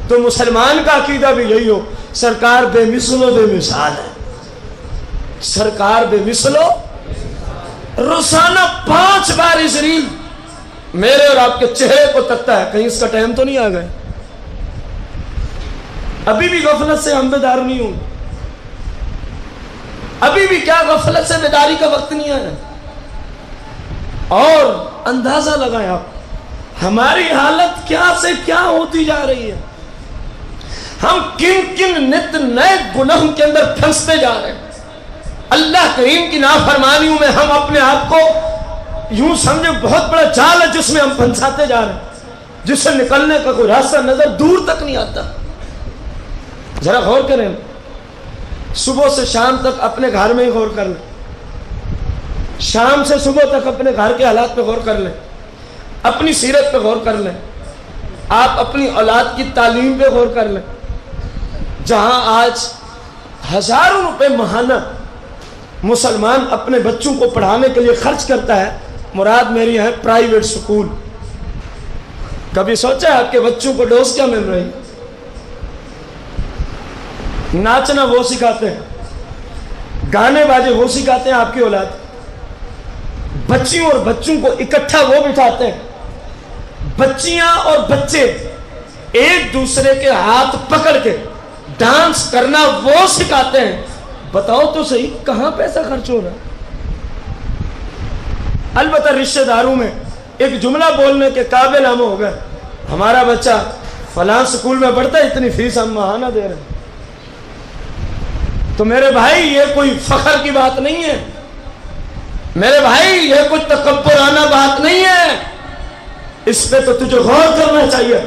[SPEAKER 2] تو مسلمان کا عقیدہ بھی یہی ہو، سرکار بے مثل و بے مثال ہے، سرکار بے مثل و۔ روزانہ 5 بار اسرائیل میرے اور آپ کے چہرے کو تکتا ہے، کہیں اس کا ٹائم تو نہیں آ گئے؟ ابھی بھی غفلت سے ہم بیدار نہیں ہوں، ابھی بھی کیا غفلت سے بیداری کا وقت نہیں آیا؟ اور اندازہ لگائیں آپ ہماری حالت کیا سے کیا ہوتی جا رہی ہے۔ ہم کن کن نت نئے گناہوں کے اندر پھنستے جا رہے ہیں۔ اللہ کریم کی نافرمانیوں میں ہم اپنے آپ کو یوں سمجھے بہت بڑا جال ہے جس میں ہم پھنساتے جا رہے ہیں، جس سے نکلنے کا کوئی راستہ نظر دور تک نہیں آتا۔ ذرا غور کریں، صبح سے شام تک اپنے گھر میں ہی غور کر لیں، شام سے صبح تک اپنے گھر کے حالات پہ غور کر لیں، اپنی سیرت پہ غور کر لیں، آپ اپنی اولاد کی تعلیم پہ غور کر لیں۔ جہاں آج ہزاروں روپے ماہانہ مسلمان اپنے بچوں کو پڑھانے کے لیے خرچ کرتا ہے، مراد میری ہے پرائیویٹ سکول۔ کبھی سوچا ہے آپ کے بچوں کو ڈوز کیا مل رہی؟ ناچنا وہ سکھاتے ہیں، گانے باجے وہ سکھاتے ہیں آپ کی اولاد، بچیوں اور بچوں کو اکٹھا وہ بٹھاتے ہیں، بچیاں اور بچے ایک دوسرے کے ہاتھ پکڑ کے ڈانس کرنا وہ سکھاتے ہیں۔ بتاؤ تو صحیح کہاں پیسہ خرچ ہو رہا ہے؟ البتہ رشتہ داروں میں ایک جملہ بولنے کے قابل ہم ہو گئے، ہمارا بچہ فلاں سکول میں پڑھتا ہے، اتنی فیس ہم ماہانہ دے رہے ہیں۔ تو میرے بھائی یہ کوئی فخر کی بات نہیں ہے، میرے بھائی یہ کوئی تکبرانہ بات نہیں ہے، اس پہ تو تجھے غور کرنا چاہیے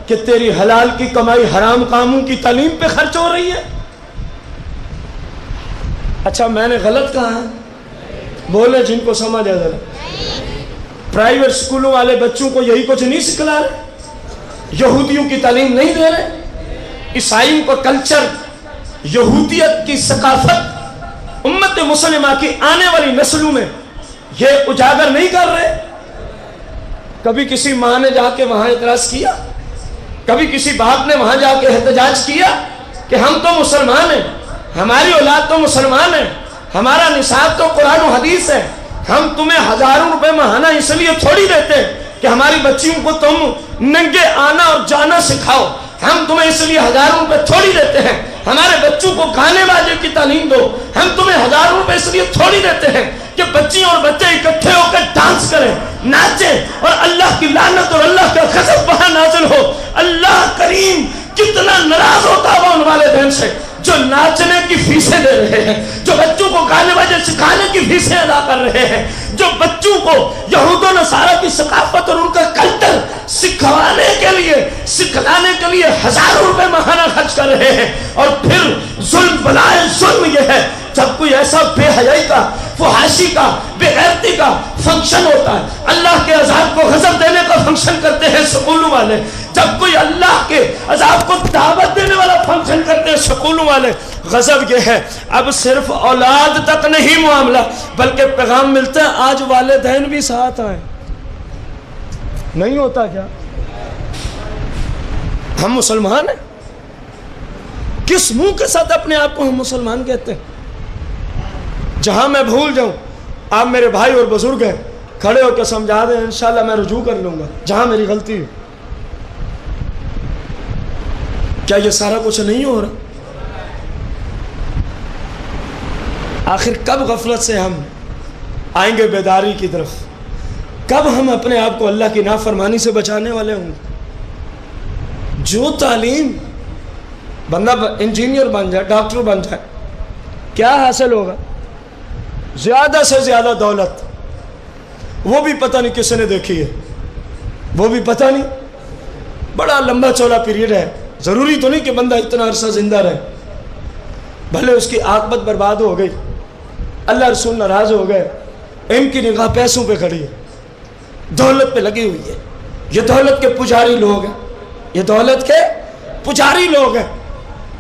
[SPEAKER 2] کہ تیری حلال کی کمائی حرام کاموں کی تعلیم پہ خرچ ہو رہی ہے۔ اچھا میں نے غلط کہا ہے؟ بولے جن کو سمجھ آ ذرا۔ پرائیویٹ سکولوں والے بچوں کو یہی کچھ نہیں سکھلا رہے، یہودیوں کی تعلیم نہیں دے رہے، عیسائیوں کو کلچر، یہودیت کی ثقافت امت مسلمہ کی آنے والی نسلوں میں یہ اجاگر نہیں کر رہے۔ کبھی کسی ماں نے جا کے وہاں اعتراض کیا؟ کبھی کسی باپ نے وہاں جا کے احتجاج کیا کہ ہم تو مسلمان ہیں، ہماری اولاد تو مسلمان ہے، ہمارا نصاب تو قرآن و حدیث ہے، ہم تمہیں ہزاروں روپے ماہانہ اس لیے تھوڑی دیتے کہ ہماری بچیوں کو تم ننگے آنا اور جانا سکھاؤ، ہم تمہیں اس لیے ہزاروں روپے تھوڑی دیتے ہیں ہمارے بچوں کو گانے باجے کی تعلیم دو، ہم تمہیں ہزاروں روپے اس لیے تھوڑی دیتے ہیں کہ بچیاں اور بچے اکٹھے ہو کر ڈانس کریں، ناچیں، اور اللہ کی لعنت اور اللہ کا غضب وہاں نازل ہو۔ اللہ کریم کتنا ناراض ہوتا ہوا ان والدین سے جو ناچنے کی فیسیں دے رہے ہیں، جو بچوں کو گانے باجے سکھانے کی فیسیں ادا کر رہے ہیں، جو بچوں کو یہود و نصارہ کی ثقافت اور ان کا کلچر سکھلانے کے لیے ہزاروں روپے ماہانہ خرچ کر رہے ہیں۔ اور پھر ظلم بلائے ظلم یہ ہے جب کوئی ایسا بے حیائی کا، فحاشی کا، بے غیرتی کا فنکشن ہوتا ہے، اللہ کے عذاب کو غضب دینے کا فنکشن کرتے ہیں سکولوں والے، جب کوئی اللہ کے عذاب کو دعوت دینے والا فنکشن کرتے ہیں سکولوں والے۔ غضب یہ ہے اب صرف اولاد تک نہیں معاملہ، بلکہ پیغام ملتا ہے آج والدین بھی ساتھ آئیں۔ نہیں ہوتا کیا؟ ہم مسلمان ہیں، کس منہ کے ساتھ اپنے آپ کو ہم مسلمان کہتے ہیں؟ جہاں میں بھول جاؤں، آپ میرے بھائی اور بزرگ ہیں، کھڑے ہو کے سمجھا دیں، انشاءاللہ میں رجوع کر لوں گا جہاں میری غلطی ہو۔ کیا یہ سارا کچھ نہیں ہو رہا؟ آخر کب غفلت سے ہم آئیں گے بیداری کی طرف؟ کب ہم اپنے آپ کو اللہ کی نافرمانی سے بچانے والے ہوں گے؟ جو تعلیم بندہ انجینئر بن جائے، ڈاکٹر بن جائے، کیا حاصل ہوگا؟ زیادہ سے زیادہ دولت، وہ بھی پتہ نہیں کس نے دیکھی ہے، وہ بھی پتہ نہیں، بڑا لمبا چوڑا پیریڈ ہے، ضروری تو نہیں کہ بندہ اتنا عرصہ زندہ رہے، بھلے اس کی عاقبت برباد ہو گئی، اللہ رسول ناراض ہو گئے، ان کی نگاہ پیسوں پہ کھڑی ہے، دولت پہ لگی ہوئی ہے۔ یہ دولت کے پجاری لوگ ہیں، یہ دولت کے پجاری لوگ ہیں۔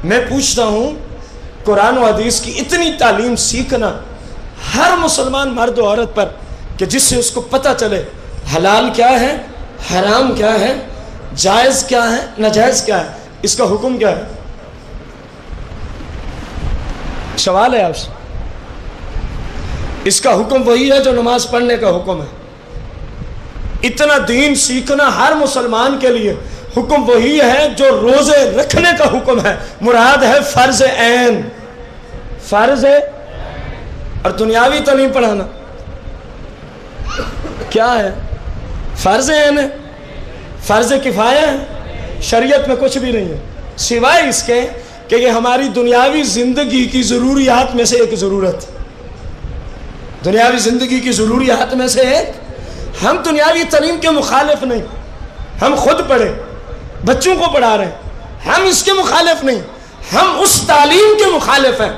[SPEAKER 2] میں پوچھتا ہوں، قرآن و حدیث کی اتنی تعلیم سیکھنا ہر مسلمان مرد و عورت پر، کہ جس سے اس کو پتہ چلے حلال کیا ہے، حرام کیا ہے، جائز کیا ہے، ناجائز کیا ہے، اس کا حکم کیا ہے؟ سوال ہے آپ سے۔ اس کا حکم وہی ہے جو نماز پڑھنے کا حکم ہے۔ اتنا دین سیکھنا ہر مسلمان کے لیے حکم وہی ہے جو روزے رکھنے کا حکم ہے۔ مراد ہے فرض عین، فرض ہے، اور دنیاوی تو نہیں پڑھانا۔ کیا ہے؟ فرض عین ہے، فرض کفایہ ہے، شریعت میں کچھ بھی نہیں ہے سوائے اس کے کہ یہ ہماری دنیاوی زندگی کی ضروریات میں سے ایک ضرورت، دنیاوی زندگی کی ضروریات میں سے ایک۔ ہم دنیاوی تعلیم کے مخالف نہیں، ہم خود پڑھے، بچوں کو پڑھا رہے ہیں، ہم اس کے مخالف نہیں، ہم اس تعلیم کے مخالف ہیں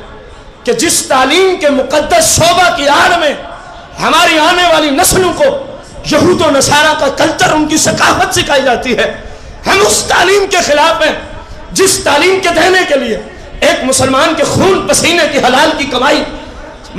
[SPEAKER 2] کہ جس تعلیم کے مقدس شعبہ کی آڑ میں ہماری آنے والی نسلوں کو یہود و نصارہ کا کلچر، ان کی ثقافت سکھائی جاتی ہے۔ ہم اس تعلیم کے خلاف ہیں جس تعلیم کے دینے کے لیے ایک مسلمان کے خون پسینے کی حلال کی کمائی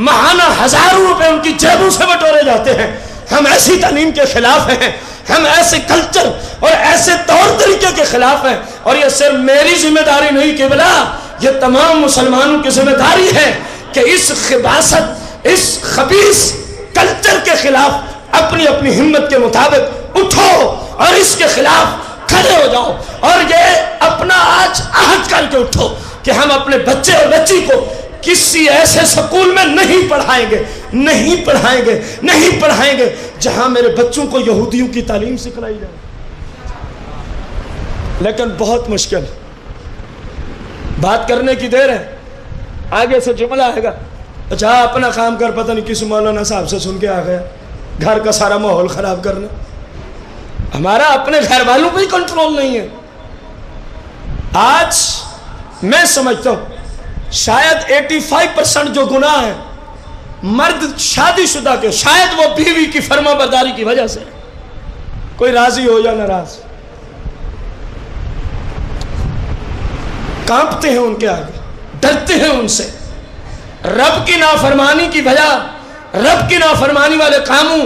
[SPEAKER 2] ماہانہ ہزاروں روپے ان کی جیبوں سے بٹورے جاتے ہیں۔ ہم ایسی تعلیم کے خلاف ہیں، ہم ایسے کلچر اور ایسے طور طریقے کے خلاف ہیں۔ اور یہ صرف میری ذمہ داری نہیں قبلہ، یہ تمام مسلمانوں کی ذمہ داری ہے کہ اس خباثت، اس خبیث کلچر کے خلاف اپنی اپنی ہمت کے مطابق اٹھو اور اس کے خلاف کھڑے ہو جاؤ۔ اور یہ اپنا آج عہد کر کے اٹھو کہ ہم اپنے بچے اور بچی کو کسی ایسے سکول میں نہیں پڑھائیں گے، نہیں پڑھائیں گے، نہیں پڑھائیں گے جہاں میرے بچوں کو یہودیوں کی تعلیم سکھلائی جائے۔ لیکن بہت مشکل، بات کرنے کی دیر ہے، آگے سے جملہ آئے گا، اچھا اپنا کام کر، پتہ نہیں کس مولانا صاحب سے سن کے آ گیا، گھر کا سارا ماحول خراب کرنا۔ ہمارا اپنے گھر والوں پہ ہی کنٹرول نہیں ہے۔ آج میں سمجھتا ہوں شاید 85% جو گناہ ہیں مرد شادی شدہ کے، شاید وہ بیوی کی فرما برداری کی وجہ سے، کوئی راضی ہو یا ناراض، کانپتے ہیں ان کے آگے، ڈرتے ہیں ان سے۔ رب کی نافرمانی کی وجہ، رب کی نافرمانی والے کاموں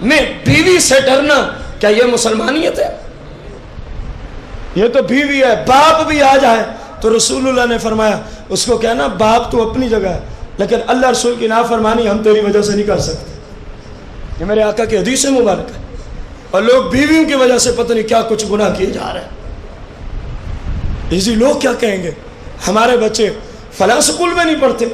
[SPEAKER 2] میں بیوی سے ڈرنا، کیا یہ مسلمانیت ہے؟ یہ تو بیوی ہے، باپ بھی آ جائے تو رسول اللہ نے فرمایا اس کو کہنا باپ تو اپنی جگہ ہے، لیکن اللہ رسول کی نافرمانی ہم تیری وجہ سے نہیں کر سکتے۔ یہ میرے آقا کی حدیث مبارک ہے۔ اور لوگ بیویوں کی وجہ سے پتہ نہیں کیا کچھ گناہ کیے جا رہے ہیں۔ اسی لوگ کیا کہیں گے، ہمارے بچے فلاں سکول میں نہیں پڑھتے،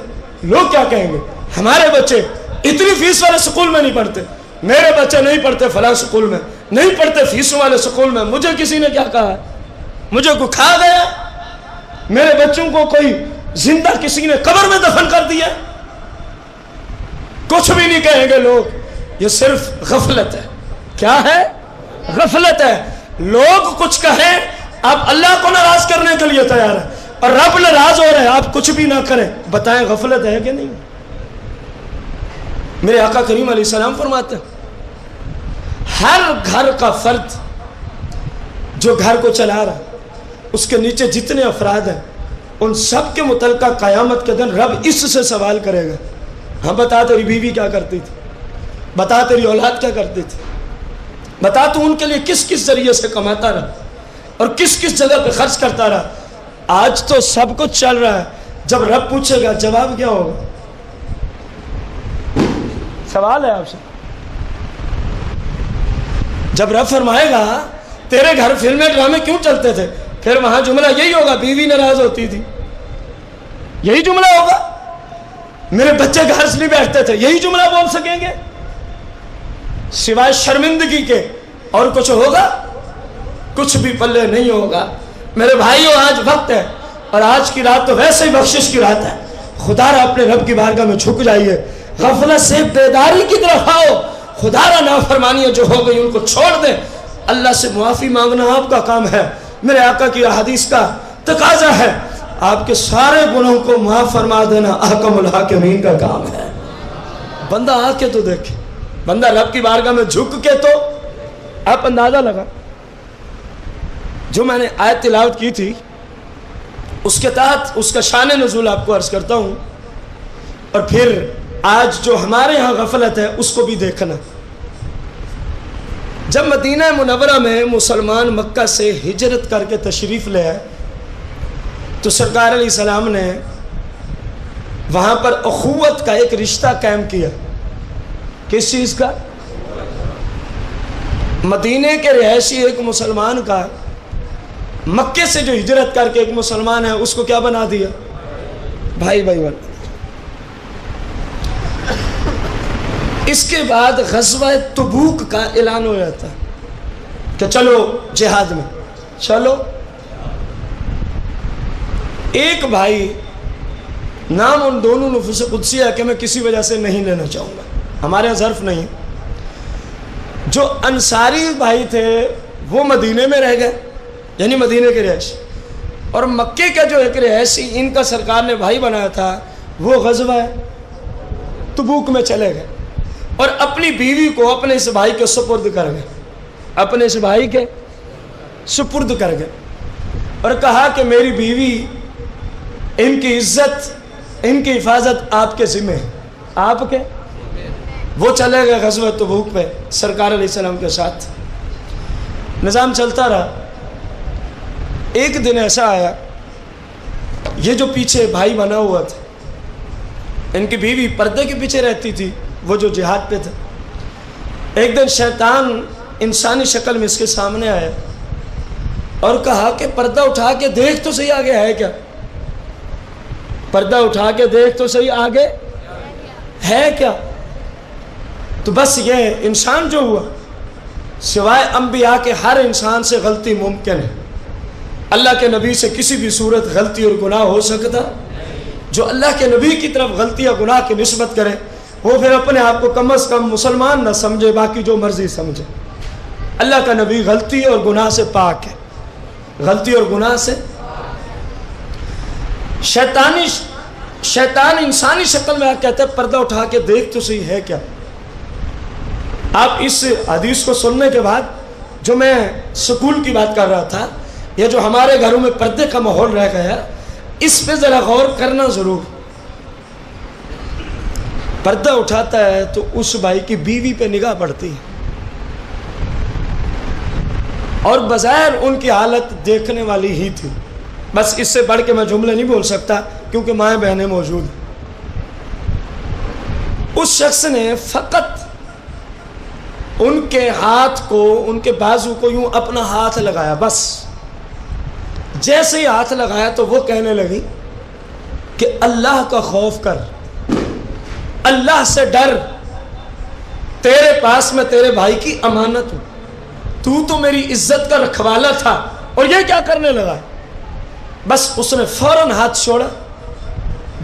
[SPEAKER 2] لوگ کیا کہیں گے، ہمارے بچے اتنی فیس والے سکول میں نہیں پڑھتے، میرے بچے نہیں پڑھتے فلاں سکول میں، نہیں پڑھتے فیسوں والے سکول میں، مجھے کسی نے کیا کہا ہے، مجھے کوئی کھا گیا، میرے بچوں کو کوئی زندہ کسی نے قبر میں دفن کر دیا، کچھ بھی نہیں کہیں گے لوگ۔ یہ صرف غفلت ہے۔ کیا ہے؟ غفلت ہے۔ لوگ کچھ کہیں، آپ اللہ کو ناراض کرنے کے لیے تیار ہیں، اور رب ناراض ہو رہے ہیں، آپ کچھ بھی نہ کریں، بتائیں غفلت ہے کہ نہیں؟ میرے آقا کریم علیہ السلام فرماتے ہیں ہر گھر کا فرد جو گھر کو چلا رہا ہے، اس کے نیچے جتنے افراد ہیں، ان سب کے متعلقہ قیامت کے دن رب اس سے سوال کرے گا، ہاں بتا تیری بیوی کیا کرتی تھی، بتا تیری اولاد کیا کرتی تھی، بتا تو ان کے لیے کس کس ذریعے سے کماتا رہا اور کس کس جگہ پہ خرچ کرتا رہا۔ آج تو سب کچھ چل رہا ہے، جب رب پوچھے گا جواب کیا ہوگا؟ سوال ہے آپ سے، جب رب فرمائے گا تیرے گھر فلمیں ڈرامے کیوں چلتے تھے، پھر وہاں جملہ یہی ہوگا بیوی ناراض ہوتی تھی، یہی جملہ ہوگا، میرے بچے گھر سے نہیں بیٹھتے تھے، یہی جملہ بول سکیں گے سوائے شرمندگی کے؟ اور کچھ ہوگا؟ کچھ بھی پلے نہیں ہوگا۔ میرے بھائیوں آج وقت ہے، اور آج کی رات تو ویسے ہی بخشش کی رات ہے، خدا را اپنے رب کی بارگاہ میں جھک جائیے، غفلت سے بیداری کی طرف آؤ، خدا را نافرمانیاں جو ہو گئی ان کو چھوڑ دیں، اللہ سے معافی مانگنا آپ کا کام ہے، میرے آقا کی حدیث کا تقاضا ہے، آپ کے سارے گناہوں کو معاف فرما دینا احکم الحاکمین کا کام ہے۔ بندہ آ کے تو دیکھے، بندہ رب کی بارگاہ میں جھک کے تو آپ اندازہ لگا۔ جو میں نے آیت تلاوت کی تھی اس کے تحت اس کا شان نزول آپ کو عرض کرتا ہوں، اور پھر آج جو ہمارے ہاں غفلت ہے اس کو بھی دیکھنا۔ جب مدینہ منورہ میں مسلمان مکہ سے ہجرت کر کے تشریف لے آئے تو سرکار علیہ السلام نے وہاں پر اخوت کا ایک رشتہ قائم کیا۔ کس چیز کا؟ مدینہ کے رہائشی ایک مسلمان کا مکے سے جو ہجرت کر کے ایک مسلمان ہے اس کو کیا بنا دیا؟ بھائی بھائی بنا دیا۔ اس کے بعد غزوہ تبوک کا اعلان ہو جاتا کہ چلو جہاد میں چلو۔ ایک بھائی نام ان دونوں نفوس قدسیہ ہے کہ میں کسی وجہ سے نہیں لینا چاہوں گا، ہمارے یہاں ظرف نہیں، جو انصاری بھائی تھے وہ مدینے میں رہ گئے، یعنی مدینے کے رہائشی، اور مکے کا جو ایک رہائشی ان کا سرکار نے بھائی بنایا تھا وہ غزوہ تبوک میں چلے گئے اور اپنی بیوی کو اپنے اس بھائی کے سپرد کر گئے، اپنے اس بھائی کے سپرد کر گئے، اور کہا کہ میری بیوی، ان کی عزت، ان کی حفاظت آپ کے ذمہ ہے، آپ کے۔ وہ چلے گئے غزوہ تبوک پہ سرکار علیہ السلام کے ساتھ۔ نظام چلتا رہا، ایک دن ایسا آیا، یہ جو پیچھے بھائی بنا ہوا تھا، ان کی بیوی پردے کے پیچھے رہتی تھی، وہ جو جہاد پہ تھا، ایک دن شیطان انسانی شکل میں اس کے سامنے آیا اور کہا کہ پردہ اٹھا کے دیکھ تو صحیح آگے ہے کیا، پردہ اٹھا کے دیکھ تو صحیح آگے ہے کیا۔ تو بس یہ انسان جو ہوا، سوائے انبیاء کے ہر انسان سے غلطی ممکن ہے، اللہ کے نبی سے کسی بھی صورت غلطی اور گناہ ہو سکتا؟ جو اللہ کے نبی کی طرف غلطی یا گناہ کی نسبت کرے وہ پھر اپنے آپ کو کم از کم مسلمان نہ سمجھے، باقی جو مرضی سمجھے۔ اللہ کا نبی غلطی اور گناہ سے پاک ہے، غلطی اور گناہ سے۔ شیطان انسانی شکل میں کہتا ہے پردہ اٹھا کے دیکھ تو صحیح ہے کیا۔ آپ اس حدیث کو سننے کے بعد جو میں سکول کی بات کر رہا تھا، یا جو ہمارے گھروں میں پردے کا ماحول رہ گیا، اس پہ ذرا غور کرنا ضرور۔ پردہ اٹھاتا ہے تو اس بھائی کی بیوی پہ نگاہ پڑتی ہے، اور بظاہر ان کی حالت دیکھنے والی ہی تھی، بس اس سے بڑھ کے میں جملے نہیں بول سکتا کیونکہ مائیں بہنیں موجود ہیں۔ اس شخص نے فقط ان کے ہاتھ کو، ان کے بازو کو یوں اپنا ہاتھ لگایا، بس جیسے ہی ہاتھ لگایا تو وہ کہنے لگی کہ اللہ کا خوف کر، اللہ سے ڈر، تیرے پاس میں تیرے بھائی کی امانت ہوں، تو میری عزت کا رکھوالا تھا، اور یہ کیا کرنے لگا۔ بس اس نے فوراً ہاتھ چھوڑا،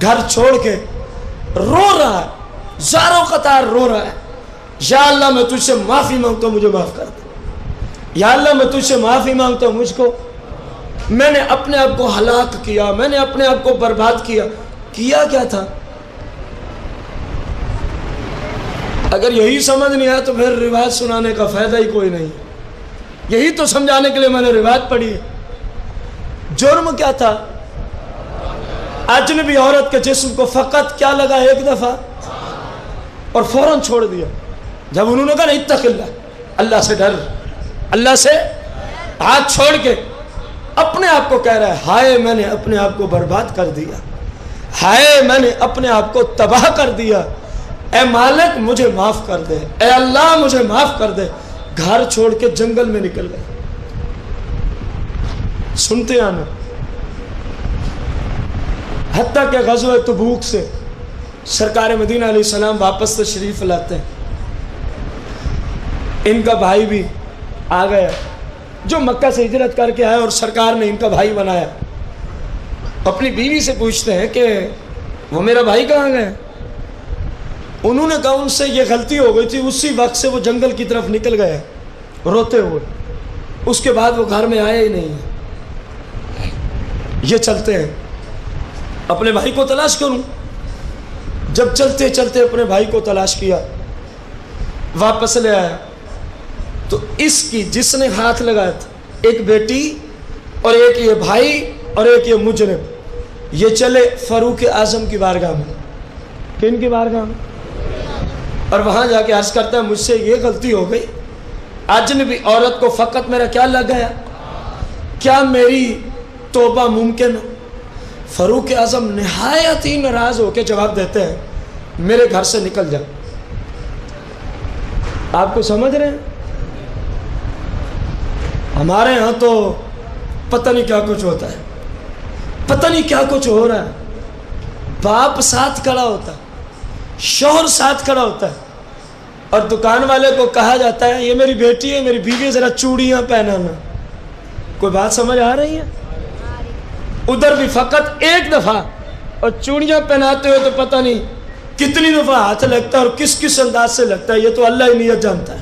[SPEAKER 2] گھر چھوڑ کے رو رہا ہے، زاروں قطار رو رہا ہے، یا اللہ میں تجھ سے معافی مانگتا ہوں، مجھے معاف کر دے، یا اللہ میں تجھ سے معافی مانگتا ہوں، مجھ کو، میں نے اپنے آپ کو ہلاک کیا، میں نے اپنے آپ کو برباد کیا کیا تھا۔ اگر یہی سمجھ نہیں آیا تو پھر روایت سنانے کا فائدہ ہی کوئی نہیں، یہی تو سمجھانے کے لیے میں نے روایت پڑھی ہے۔ جرم کیا تھا؟ اجنبی عورت کے جسم کو فقط کیا لگا ایک دفعہ اور فوراً چھوڑ دیا۔ جب انہوں نے کہا نہیں اتق اللہ، اللہ سے ڈر، اللہ سے، ہاتھ چھوڑ کے اپنے آپ کو کہہ رہا ہے ہائے میں نے اپنے آپ کو برباد کر دیا، ہائے میں نے اپنے آپ کو تباہ کر دیا، اے مالک مجھے معاف کر دے، اے اللہ مجھے معاف کر دے، گھر چھوڑ کے جنگل میں نکل گئے. سنتے آنا. حتیٰ کہ غزوہ تبوک سے سرکار مدینہ علیہ السلام واپس تشریف لاتے ہیں. ان کا بھائی بھی آ گیا جو مکہ سے ہجرت کر کے آیا اور سرکار نے ان کا بھائی بنایا. اپنی بیوی سے پوچھتے ہیں کہ وہ میرا بھائی کہاں گئے؟ انہوں نے کہا ان سے یہ غلطی ہو گئی تھی. اسی وقت سے وہ جنگل کی طرف نکل گئے روتے ہوئے. اس کے بعد وہ گھر میں آیا ہی نہیں. یہ چلتے ہیں, اپنے بھائی کو تلاش کروں. جب چلتے چلتے اپنے بھائی کو تلاش کیا, واپس لے آیا تو اس کی جس نے ہاتھ لگایا تھا, ایک بیٹی اور ایک یہ بھائی اور ایک یہ مجرم, یہ چلے فاروق اعظم کی بارگاہ میں. کن کی بارگاہ میں؟ اور وہاں جا کے عرض کرتا ہے مجھ سے یہ غلطی ہو گئی, اجنبی عورت کو فقط میرا کیا لگ گیا, کیا میری توبہ ممکن ہے؟ فاروق اعظم نہایت ہی ناراض ہو کے جواب دیتے ہیں میرے گھر سے نکل جا. آپ کو سمجھ رہے ہیں؟ ہمارے ہاں تو پتہ نہیں کیا کچھ ہوتا ہے, پتہ نہیں کیا کچھ ہو رہا ہے. باپ ساتھ کھڑا ہوتا ہے, شوہر ساتھ کھڑا ہوتا ہے, اور دکان والے کو کہا جاتا ہے یہ میری بیٹی ہے, میری بیوی, ذرا چوڑیاں پہنانا. کوئی بات سمجھ آ رہی ہے؟ ادھر بھی فقط ایک دفعہ, اور چوڑیاں پہناتے ہوئے تو پتہ نہیں کتنی دفعہ ہاتھ لگتا ہے اور کس کس انداز سے لگتا ہے, یہ تو اللہ ہی نیت جانتا ہے.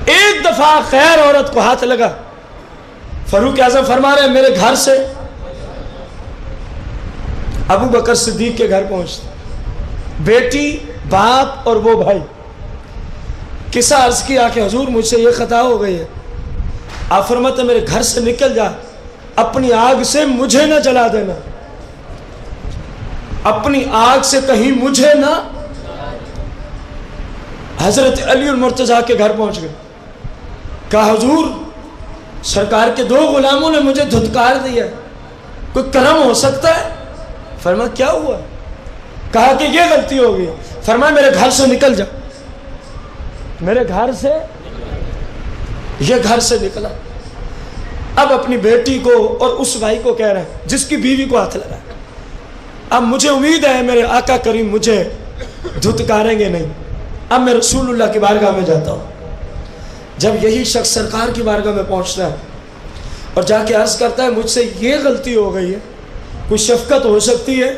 [SPEAKER 2] ایک دفعہ خیر عورت کو ہاتھ لگا. فاروق اعظم فرما رہے ہیں میرے گھر سے ابو بکر صدیق کے گھر پہنچتے, بیٹی, باپ اور وہ بھائی. قصہ عرض کیا کہ حضور مجھ سے یہ خطا ہو گئی ہے. آپ فرماتے ہیں میرے گھر سے نکل جا, اپنی آگ سے مجھے نہ جلا دینا, اپنی آگ سے کہیں مجھے نہ. حضرت علی المرتضیٰ کے گھر پہنچ گئے. کہا حضور سرکار کے 2 غلاموں نے مجھے دھتکار دیا, کوئی کرم ہو سکتا ہے؟ فرمایا کیا ہوا؟ کہا کہ یہ غلطی ہو گئی. فرمایا میرے گھر سے نکل جا. میرے گھر سے, یہ گھر سے نکلا. اب اپنی بیٹی کو اور اس بھائی کو کہہ رہے ہیں جس کی بیوی کو ہاتھ لگا, اب مجھے امید ہے میرے آقا کریم مجھے دھتکاریں گے نہیں, اب میں رسول اللہ کی بارگاہ میں جاتا ہوں. جب یہی شخص سرکار کی بارگاہ میں پہنچتا ہے اور جا کے عرض کرتا ہے مجھ سے یہ غلطی ہو گئی ہے, کوئی شفقت ہو سکتی ہے؟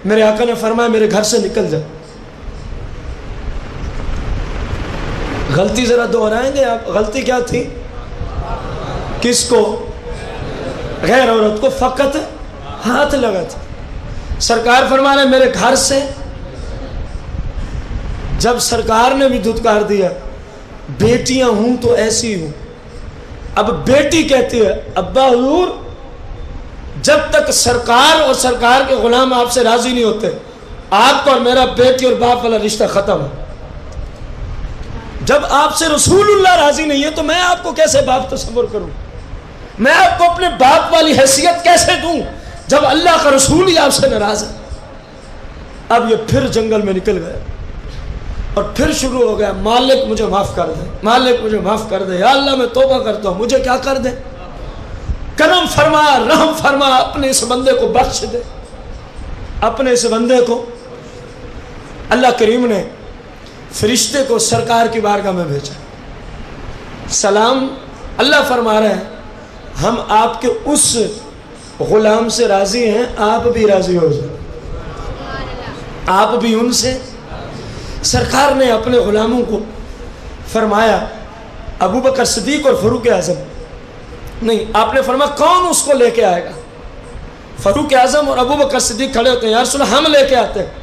[SPEAKER 2] میرے آقا نے فرمایا میرے گھر سے نکل جا. غلطی ذرا دہرائیں گے آپ, غلطی کیا تھی؟ کس کو؟ غیر عورت کو فقط ہاتھ لگا تھا. سرکار فرما رہے میرے گھر سے. جب سرکار نے بھی دھتکار دیا, بیٹیاں ہوں تو ایسی ہوں. اب بیٹی کہتی ہے ابا حضور جب تک سرکار اور سرکار کے غلام آپ سے راضی نہیں ہوتے, آپ کا اور میرا بیٹی اور باپ والا رشتہ ختم ہے. جب آپ سے رسول اللہ راضی نہیں ہے تو میں آپ کو کیسے باپ تصور کروں, میں آپ کو اپنے باپ والی حیثیت کیسے دوں جب اللہ کا رسول ہی آپ سے ناراض ہے. اب یہ پھر جنگل میں نکل گئے اور پھر شروع ہو گیا مالک مجھے معاف کر دے, مالک مجھے معاف کر دے, یا اللہ میں توبہ کرتا ہوں, مجھے کیا کر دے, کرم فرما, رحم فرما, اپنے اس بندے کو بخش دے, اپنے اس بندے کو. اللہ کریم نے فرشتے کو سرکار کی بارگاہ میں بھیجا. سلام, اللہ فرما رہے ہیں ہم آپ کے اس غلام سے راضی ہیں, آپ بھی راضی ہو جائیں, آپ بھی ان سے. سرکار نے اپنے غلاموں کو فرمایا ابو بکر صدیق اور فاروق اعظم نہیں, آپ نے فرمایا کون اس کو لے کے آئے گا؟ فاروق اعظم اور ابو بکر صدیق کھڑے ہوتے ہیں, یا رسول اللہ ہم لے کے آتے ہیں.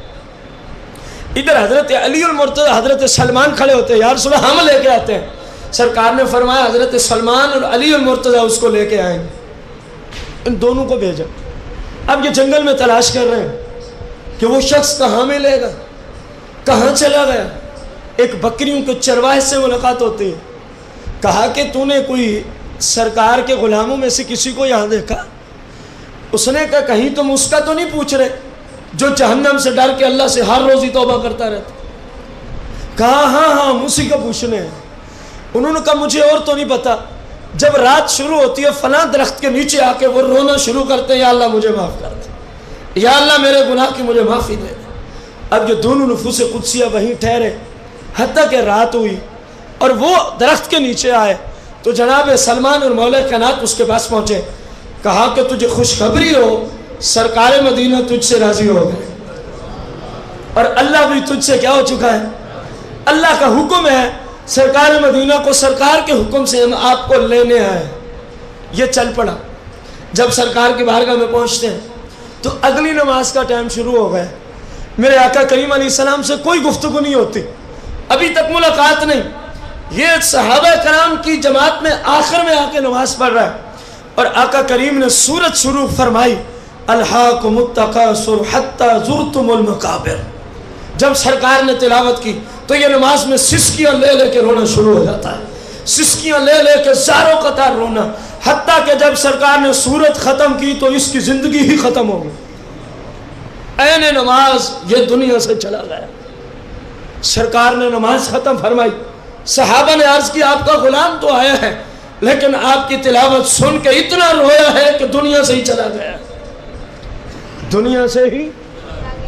[SPEAKER 2] ادھر حضرت علی المرتضیٰ حضرت سلمان کھڑے ہوتے ہیں, یا رسول اللہ ہم لے کے آتے ہیں. سرکار نے فرمایا حضرت سلمان اور علی المرتضیٰ اس کو لے کے آئیں گے. ان دونوں کو بھیجا. اب یہ جنگل میں تلاش کر رہے ہیں کہ وہ شخص کہاں ملے گا, کہاں چلا گیا. ایک بکریوں کے چرواہے سے ملاقات ہوتی ہے. کہا کہ تو نے کوئی سرکار کے غلاموں میں سے کسی کو یہاں دیکھا؟ اس نے کہا کہیں تم اس کا تو نہیں پوچھ رہے جو جہنم سے ڈر کے اللہ سے ہر روز ہی توبہ کرتا رہتا؟ کہا ہاں ہاں اسی کا پوچھنے ہیں. انہوں نے کہا مجھے اور تو نہیں پتا، جب رات شروع ہوتی ہے فلاں درخت کے نیچے آ کے وہ رونا شروع کرتے ہیں، یا اللہ مجھے معاف کر دے، یا اللہ میرے گناہ کی مجھے معافی دے دے۔ اب یہ دونوں نفوس قدسیہ وہیں ٹھہرے حتیٰ کہ رات ہوئی اور وہ درخت کے نیچے آئے تو جناب سلمان اور مولا کائنات اس کے پاس پہنچے، کہا کہ تجھے خوشخبری ہو، سرکار مدینہ تجھ سے راضی ہو گئے اور اللہ بھی تجھ سے کیا ہو چکا ہے، اللہ کا حکم ہے سرکار مدینہ کو، سرکار کے حکم سے ہم آپ کو لینے آئے۔ یہ چل پڑا۔ جب سرکار کی بارگاہ میں پہنچتے ہیں تو اگلی نماز کا ٹائم شروع ہو گیا۔ میرے آقا کریم علیہ السلام سے کوئی گفتگو نہیں ہوتی، ابھی تک ملاقات نہیں۔ یہ صحابہ کرام کی جماعت میں آخر میں آ کے نماز پڑھ رہا ہے اور آقا کریم نے سورت شروع فرمائی، الہاکم التکاثر حتی زرتم المقابر۔ جب سرکار نے تلاوت کی تو یہ نماز میں سسکیاں لے لے کے رونا شروع ہو جاتا ہے، سسکیاں لے لے کے زاروں قطار رونا، حتیٰ کہ جب سرکار نے سورت ختم کی تو اس کی زندگی ہی ختم ہو گئی۔ عین نماز یہ دنیا سے چلا گیا۔ سرکار نے نماز ختم فرمائی، صحابہ نے عرض کی آپ کا غلام تو آیا ہے لیکن آپ کی تلاوت سن کے اتنا رویا ہے کہ دنیا سے ہی چلا گیا، دنیا سے ہی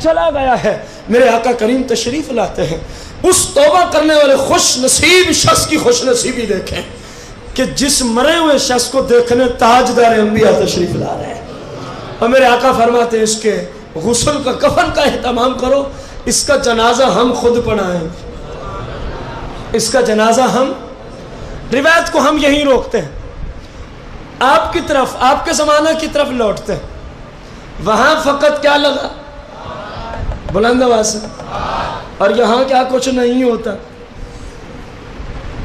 [SPEAKER 2] چلا گیا ہے۔ میرے آقا کریم تشریف لاتے ہیں، اس توبہ کرنے والے خوش نصیب شخص کی خوش نصیبی دیکھیں کہ جس مرے ہوئے شخص کو دیکھنے تاجدار انبیاء تشریف لا رہے ہیں، اور میرے آقا فرماتے ہیں اس کے غسل کا کفن کا اہتمام کرو، اس کا جنازہ ہم خود پڑھائیں، اس کا جنازہ ہم، روایت کو ہم یہیں روکتے ہیں، آپ کی طرف، آپ کے زمانہ کی طرف لوٹتے ہیں۔ وہاں فقط کیا لگا؟ بلند آواز سے، اور یہاں کیا کچھ نہیں ہوتا۔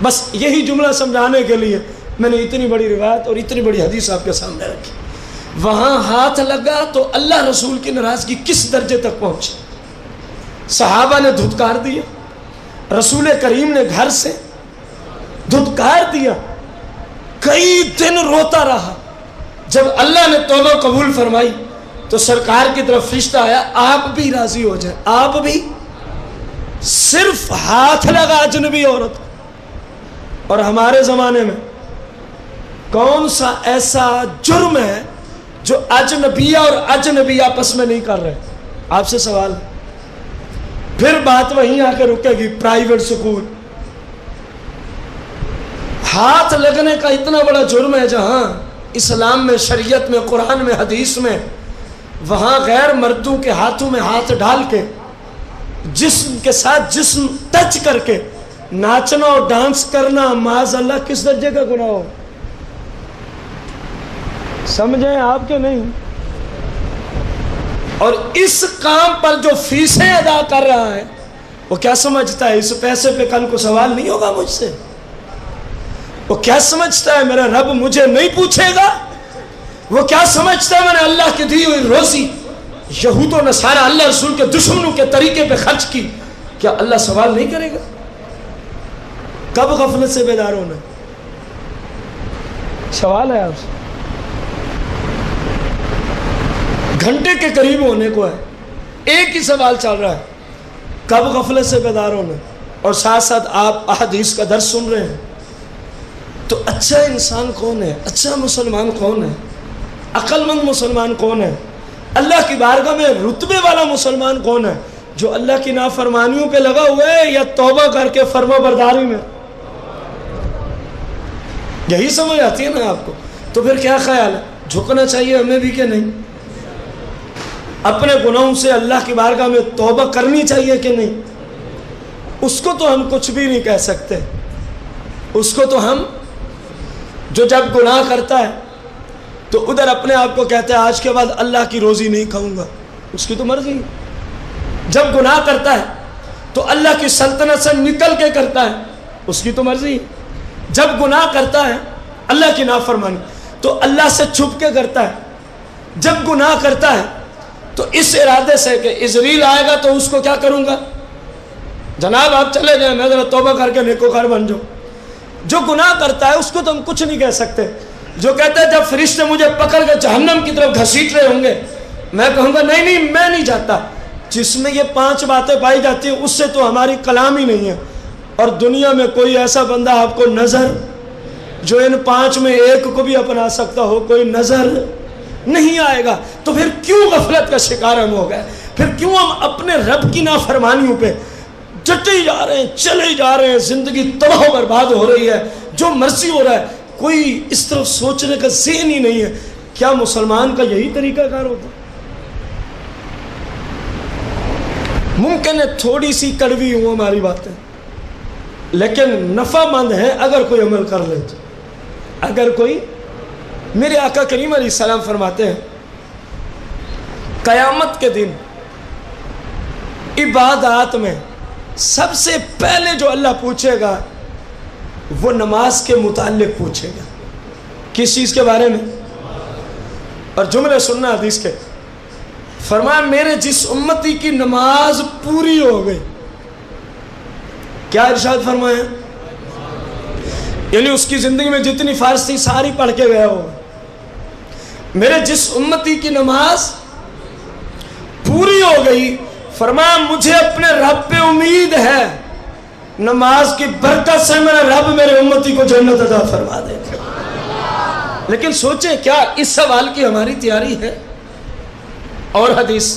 [SPEAKER 2] بس یہی جملہ سمجھانے کے لیے میں نے اتنی بڑی روایت اور اتنی بڑی حدیث آپ کے سامنے رکھی۔ وہاں ہاتھ لگا تو اللہ رسول کی ناراضگی کس درجے تک پہنچی، صحابہ نے دھتکار دیا، رسول کریم نے گھر سے دھتکار دیا، کئی دن روتا رہا۔ جب اللہ نے توبہ قبول فرمائی تو سرکار کی طرف فرشتہ آیا، آپ بھی راضی ہو جائیں، آپ بھی، صرف ہاتھ لگا اجنبی عورت۔ اور ہمارے زمانے میں کون سا ایسا جرم ہے جو اجنبیہ اور اجنبی آپس میں نہیں کر رہے؟ آپ سے سوال، پھر بات وہیں آ کے رکے گی، پرائیویٹ سکول۔ ہاتھ لگنے کا اتنا بڑا جرم ہے جہاں اسلام میں، شریعت میں، قرآن میں، حدیث میں، وہاں غیر مردوں کے ہاتھوں میں ہاتھ ڈال کے جسم کے ساتھ جسم ٹچ کر کے ناچنا اور ڈانس کرنا معاذ اللہ کس درجے کا گناہ ہو، سمجھیں آپ کے نہیں؟ اور اس کام پر جو فیسیں ادا کر رہا ہے وہ کیا سمجھتا ہے اس پیسے پہ کل کو سوال نہیں ہوگا مجھ سے؟ وہ کیا سمجھتا ہے میرا رب مجھے نہیں پوچھے گا؟ وہ کیا سمجھتا ہے میں نے اللہ کی دی ہوئی روزی یہود و نصارہ اللہ رسول کے دشمنوں کے طریقے پہ خرچ کی، کیا اللہ سوال نہیں کرے گا؟ کب غفلت سے بیدار ہونا؟ سوال ہے آپ سے، گھنٹے کے قریب ہونے کو ہے، ایک ہی سوال چل رہا ہے، کب غفلت سے بیدار ہونا؟ اور ساتھ ساتھ آپ احادیث کا درس سن رہے ہیں۔ تو اچھا انسان کون ہے؟ اچھا مسلمان کون ہے؟ عقل مند مسلمان کون ہے؟ اللہ کی بارگاہ میں رتبے والا مسلمان کون ہے؟ جو اللہ کی نافرمانیوں پہ لگا ہوا ہے یا توبہ کر کے فرما برداری میں؟ یہی سمجھ آتی ہے نا آپ کو؟ تو پھر کیا خیال ہے، جھکنا چاہیے ہمیں بھی کہ نہیں؟ اپنے گناہوں سے اللہ کی بارگاہ میں توبہ کرنی چاہیے کہ نہیں؟ اس کو تو ہم کچھ بھی نہیں کہہ سکتے، اس کو تو ہم، جو جب گناہ کرتا ہے تو ادھر اپنے آپ کو کہتا ہے آج کے بعد اللہ کی روزی نہیں کھاؤں گا، اس کی تو مرضی ہے۔ جب گناہ کرتا ہے تو اللہ کی سلطنت سے نکل کے کرتا ہے، اس کی تو مرضی ہے۔ جب گناہ کرتا ہے اللہ کی نافرمانی تو اللہ سے چھپ کے کرتا ہے۔ جب گناہ کرتا ہے تو اس ارادے سے کہ عزریل آئے گا تو اس کو کیا کروں گا، جناب آپ چلے جائیں میں ذرا توبہ کر کے نیکوکار بن جاؤں۔ جو گناہ کرتا ہے اس کو تو ہم کچھ نہیں کہہ سکتے۔ جو کہتا ہے جب فرشتے مجھے پکڑ کے جہنم کی طرف گھسیٹ رہے ہوں گے میں کہوں گا نہیں نہیں میں نہیں جاتا، جس میں یہ 5 باتیں پائی جاتی ہیں اس سے تو ہماری کلام ہی نہیں ہے۔ اور دنیا میں کوئی ایسا بندہ آپ کو نظر جو ان 5 میں ایک کو بھی اپنا سکتا ہو، کوئی نظر نہیں آئے گا. تو پھر کیوں غفلت کا شکار ہم ہو گئے؟ پھر کیوں ہم اپنے رب کی نافرمانیوں پہ ڈٹے جا رہے ہیں، چلے جا رہے ہیں؟ زندگی تباہ و برباد ہو رہی ہے، جو مرضی ہو رہا ہے، کوئی اس طرف سوچنے کا ذہن ہی نہیں ہے. کیا مسلمان کا یہی طریقہ کار ہوتا؟ ممکن ہے تھوڑی سی کڑوی ہوں ہماری باتیں، لیکن نفع مند ہے اگر کوئی عمل کر لے تو. اگر کوئی، میرے آقا کریم علیہ السلام فرماتے ہیں قیامت کے دن عبادات میں سب سے پہلے جو اللہ پوچھے گا وہ نماز کے متعلق پوچھے گا. کس چیز کے بارے میں؟ اور جملے سننا حدیث کے. فرمایا میرے جس امتی کی نماز پوری ہو گئی، کیا ارشاد فرمایا؟ یعنی اس کی زندگی میں جتنی فرض تھی ساری پڑھ کے گیا ہو. میرے جس امتی کی نماز پوری ہو گئی، فرمایا مجھے اپنے رب پہ امید ہے نماز کی برکت سے میرا رب میرے امتی کو جنت عطا فرما دے گا. لیکن سوچیں کیا اس سوال کی ہماری تیاری ہے؟ اور حدیث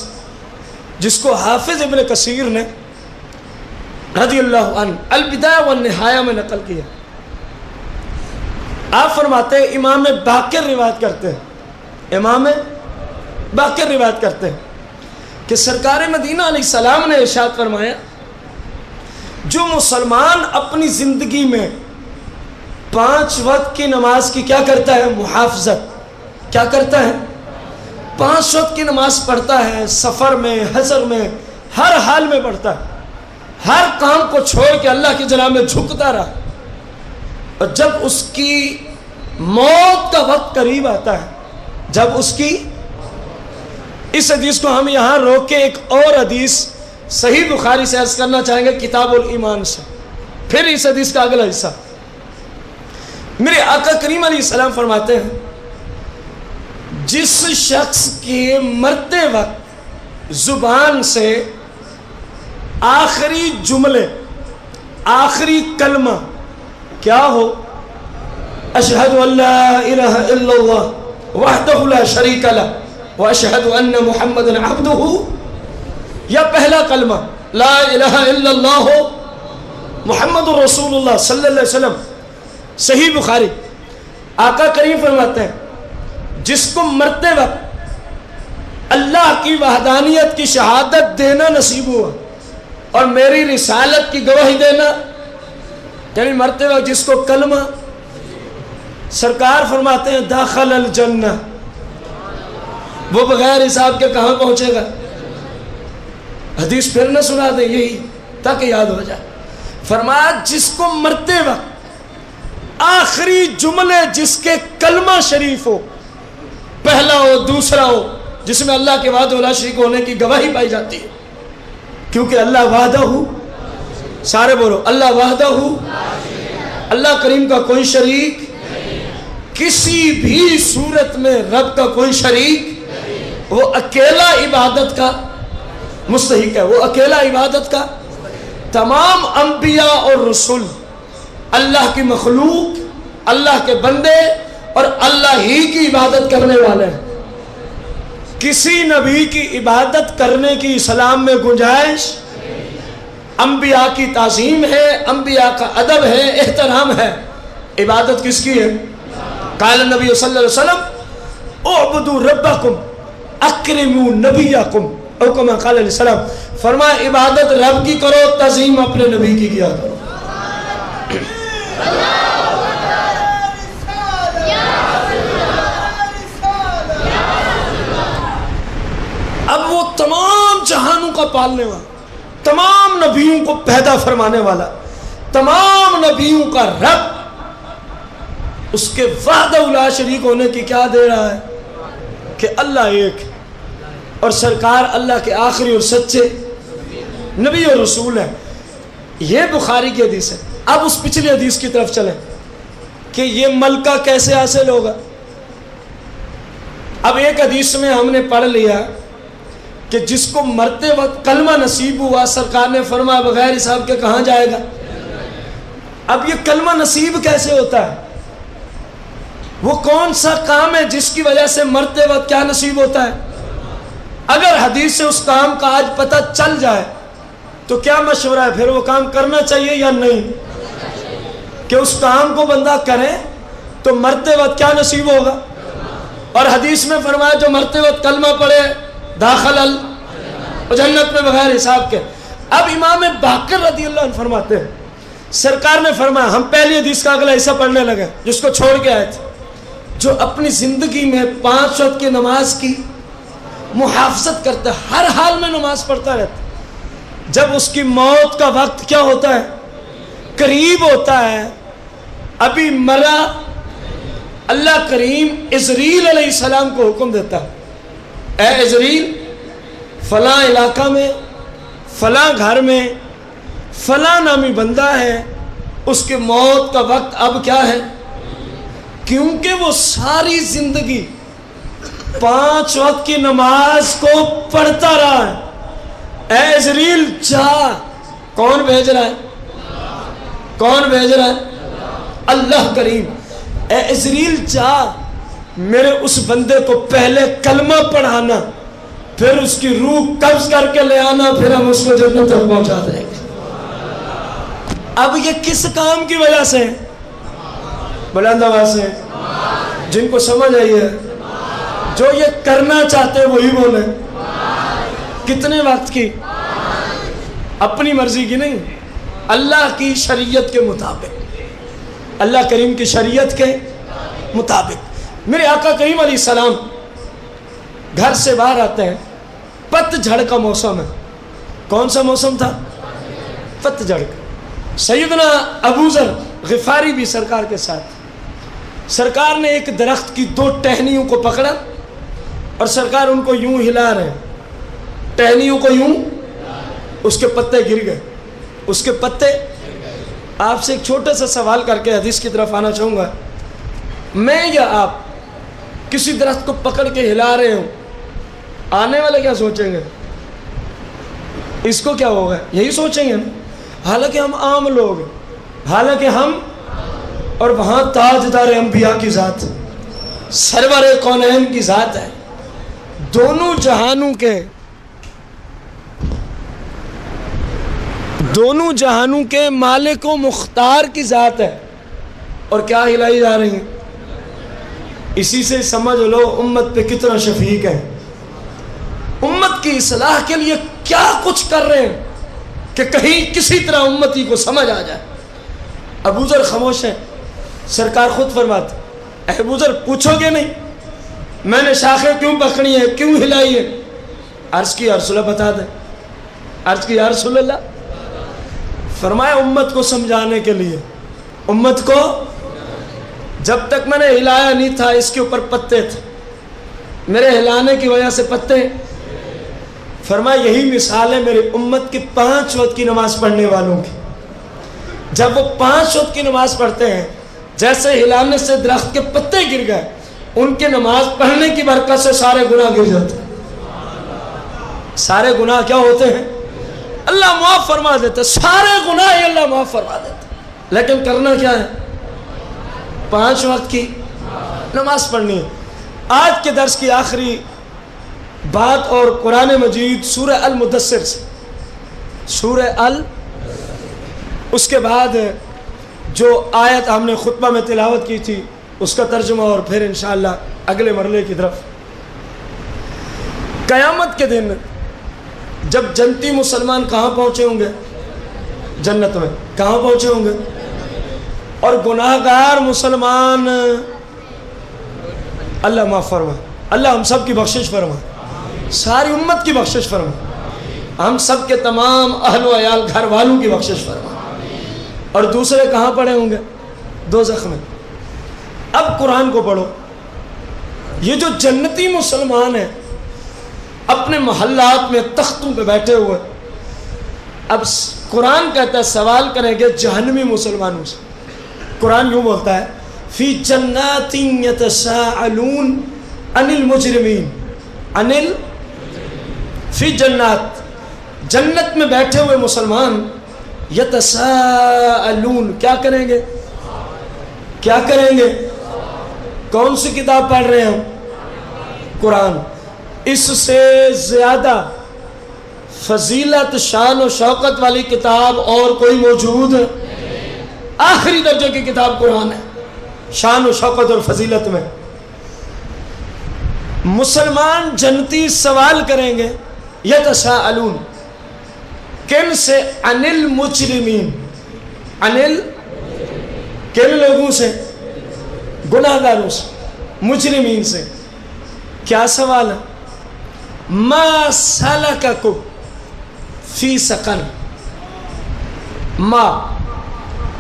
[SPEAKER 2] جس کو حافظ ابن کثیر نے رضی اللہ عنہ البدایہ والنہایہ میں نقل کیا. آپ فرماتے ہیں امام باقر روایت کرتے ہیں، امام باقر روایت کرتے ہیں کہ سرکار مدینہ علیہ السلام نے ارشاد فرمایا جو مسلمان اپنی زندگی میں 5 وقت کی نماز کی کیا کرتا ہے؟ محافظت. کیا کرتا ہے؟ 5 وقت کی نماز پڑھتا ہے، سفر میں، حضر میں، ہر حال میں پڑھتا ہے، ہر کام کو چھوڑ کے اللہ کی جناب میں جھکتا رہا. اور جب اس کی موت کا وقت قریب آتا ہے، جب اس کی، اس حدیث کو ہم یہاں روک کے ایک اور حدیث صحیح بخاری سے عرض کرنا چاہیں گے کتاب الایمان سے، پھر اس حدیث کا اگلا حصہ. میرے آقا کریم علیہ السلام فرماتے ہیں جس شخص کے مرتے وقت زبان سے آخری جملے، آخری کلمہ کیا ہو؟ اشہد ان لا الہ الا اللہ وحدہ لا شریک لہ واشہد ان محمد عبدہ، یا پہلا کلمہ لا الہ الا اللہ محمد رسول اللہ صلی اللہ علیہ وسلم، صحیح بخاری. آقا کریم فرماتے ہیں جس کو مرتے وقت اللہ کی وحدانیت کی شہادت دینا نصیب ہوا اور میری رسالت کی گواہی دینا، یعنی مرتے وقت جس کو کلمہ، سرکار فرماتے ہیں داخل الجنہ، وہ بغیر حساب کے کہاں پہنچے گا؟ حدیث پھر نہ سنا دیں یہی تاکہ یاد ہو جائے. فرمایا جس کو مرتے وقت آخری جملے جس کے کلمہ شریف ہو، پہلا ہو دوسرا ہو، جس میں اللہ کے وحدہ لا شریک ہونے کی گواہی پائی جاتی ہے، کیونکہ اللہ وحدہ ہو، سارے بولو اللہ وحدہ ہو، اللہ کریم کا کوئی شریک، کسی بھی صورت میں رب کا کوئی شریک، وہ اکیلا عبادت کا مستحق ہے، وہ اکیلا عبادت کا. تمام انبیاء اور رسول اللہ کی مخلوق، اللہ کے بندے اور اللہ ہی کی عبادت کرنے والے ہیں. کسی نبی کی عبادت کرنے کی اسلام میں گنجائش، انبیاء کی تعظیم ہے، انبیاء کا ادب ہے، احترام ہے. عبادت کس کی ہے؟ قال نبی صلی اللہ علیہ وسلم اعبدوا ربکم اکرموا نبیکم، او کما قال علیہ السلام، فرمایا عبادت رب کی کرو، تعظیم اپنے نبی کی کیا کرو. اب وہ تمام جہانوں کا پالنے والا، تمام نبیوں کو پیدا فرمانے والا، تمام نبیوں کا رب، اس کے وحدہ لا شریک ہونے کی کیا دے رہا ہے کہ اللہ ایک، اور سرکار اللہ کے آخری اور سچے نبی اور رسول ہے. یہ بخاری کی حدیث ہے. اب اس پچھلی حدیث کی طرف چلیں کہ یہ ملکہ کیسے حاصل ہوگا. اب ایک حدیث میں ہم نے پڑھ لیا کہ جس کو مرتے وقت کلمہ نصیب ہوا، سرکار نے فرمایا بغیر حساب کے کہاں جائے گا؟ اب یہ کلمہ نصیب کیسے ہوتا ہے؟ وہ کون سا کام ہے جس کی وجہ سے مرتے وقت کیا نصیب ہوتا ہے؟ اگر حدیث سے اس کام کا آج پتہ چل جائے تو کیا مشورہ ہے؟ پھر وہ کام کرنا چاہیے یا نہیں؟ کہ اس کام کو بندہ کرے تو مرتے وقت کیا نصیب ہوگا؟ اور حدیث میں فرمایا جو مرتے وقت کلمہ پڑھے داخل جنت میں بغیر حساب کے۔ اب امام باقر رضی اللہ عنہ فرماتے ہیں سرکار نے فرمایا، ہم پہلی حدیث کا اگلا حصہ پڑھنے لگے جس کو چھوڑ کے آئے تھے، جو اپنی زندگی میں 5 وقت کی نماز کی محافظت کرتا ہے، ہر حال میں نماز پڑھتا رہتا، جب اس کی موت کا وقت کیا ہوتا ہے؟ قریب ہوتا ہے، ابھی مرا، اللہ کریم عزریل علیہ السلام کو حکم دیتا ہے، اے عزریل فلاں علاقہ میں فلاں گھر میں فلاں نامی بندہ ہے، اس کے موت کا وقت اب کیا ہے؟ کیونکہ وہ ساری زندگی 5 وقت کی نماز کو پڑھتا رہا ہے۔ اے عزریل جا، کون بھیج رہا ہے؟ کون بھیج رہا ہے؟ اللہ کریم۔ اے عزریل جا، میرے اس بندے کو پہلے کلمہ پڑھانا، پھر اس کی روح قبض کر کے لے آنا، پھر ہم اس کو جنت تک پہنچا دیں گے۔ اب یہ کس کام کی وجہ سے؟ بلند آواز سے جن کو سمجھ آئی ہے، جو یہ کرنا چاہتے وہی بولیں۔ کتنے وقت کی؟ اپنی مرضی کی نہیں، اللہ کی شریعت کے مطابق، اللہ کریم کی شریعت کے مطابق۔ میرے آقا کریم علیہ السلام گھر سے باہر آتے ہیں، پت جھڑ کا موسم ہے۔ کون سا موسم تھا؟ پت جھڑ کا۔ سیدنا ابو ذر غفاری بھی سرکار کے ساتھ، سرکار نے ایک درخت کی 2 ٹہنیوں کو پکڑا اور سرکار ان کو یوں ہلا رہے ہیں، ٹہنیوں کو یوں، اس کے پتے گر گئے، اس کے پتے۔ آپ سے ایک چھوٹا سا سوال کر کے حدیث کی طرف آنا چاہوں گا، میں یا آپ کسی درخت کو پکڑ کے ہلا رہے ہوں، آنے والے کیا سوچیں گے؟ اس کو کیا ہوگا؟ یہی سوچیں گے نا۔ حالانکہ ہم عام لوگ ہیں، حالانکہ ہم، اور وہاں تاجدار انبیاء کی ذات، سرور کونین کی ذات ہے، دونوں جہانوں کے مالک و مختار کی ذات ہے، اور کیا ہلائی جا رہی ہیں؟ اسی سے سمجھ لو امت پہ کتنا شفیق ہے، امت کی اصلاح کے لیے کیا کچھ کر رہے ہیں کہ کہیں کسی طرح امتی کو سمجھ آ جائے۔ ابو ذر خاموش ہیں، سرکار خود فرماتے، اے ابو ذر پوچھو گے نہیں میں نے شاخیں کیوں پکڑی ہیں، کیوں ہلائی ہے؟ عرض کی یا رسول اللہ بتا دیں، عرض کی یا رسول اللہ، فرمایا امت کو سمجھانے کے لیے، امت کو جب تک میں نے ہلایا نہیں تھا اس کے اوپر پتے تھے، میرے ہلانے کی وجہ سے پتے۔ فرمایا یہی مثال ہے میری امت کی 5 وقت کی نماز پڑھنے والوں کی، جب وہ 5 وقت کی نماز پڑھتے ہیں، جیسے ہلانے سے درخت کے پتے گر گئے، ان کے نماز پڑھنے کی برکت سے سارے گناہ گر جاتے ہیں۔ سارے گناہ کیا ہوتے ہیں؟ اللہ معاف فرما دیتا ہے، سارے گناہ ہی اللہ معاف فرما دیتا ہے۔ لیکن کرنا کیا ہے؟ 5 وقت کی نماز پڑھنی ہے۔ آج کے درس کی آخری بات، اور قرآن مجید سورہ المدثر سے، سورہ اس کے بعد جو آیت ہم نے خطبہ میں تلاوت کی تھی اس کا ترجمہ، اور پھر انشاءاللہ اگلے مرحلے کی طرف۔ قیامت کے دن جب جنتی مسلمان کہاں پہنچے ہوں گے؟ جنت میں۔ کہاں پہنچے ہوں گے؟ اور گناہگار مسلمان، اللہ معاف فرما، اللہ ہم سب کی بخشش فرما، ساری امت کی بخشش فرما، ہم سب کے تمام اہل و عیال گھر والوں کی بخشش فرما۔ اور دوسرے کہاں پڑے ہوں گے؟ دوزخ میں۔ اب قرآن کو پڑھو، یہ جو جنتی مسلمان ہیں اپنے محلات میں تختوں پہ بیٹھے ہوئے، اب قرآن کہتا ہے سوال کریں گے جہنمی مسلمانوں سے۔ قرآن یوں بولتا ہے فی جنات یتساءلون عن المجرمین، فی جنات، جنت میں بیٹھے ہوئے مسلمان یتساءلون، کیا کریں گے؟ کیا کریں گے؟ کون سی کتاب پڑھ رہے ہیں ہم؟ قرآن۔ اس سے زیادہ فضیلت، شان و شوقت والی کتاب اور کوئی موجود ہے؟ آخری درجے کی کتاب قرآن ہے شان و شوقت اور فضیلت میں۔ مسلمان جنتی سوال کریں گے یتساءلون، کن سے؟ عن المجرمین، کن لوگوں سے؟ گناہ گاروں سے، مجرمین سے۔ کیا سوال ہے؟ ما سلککم فی سقر، ما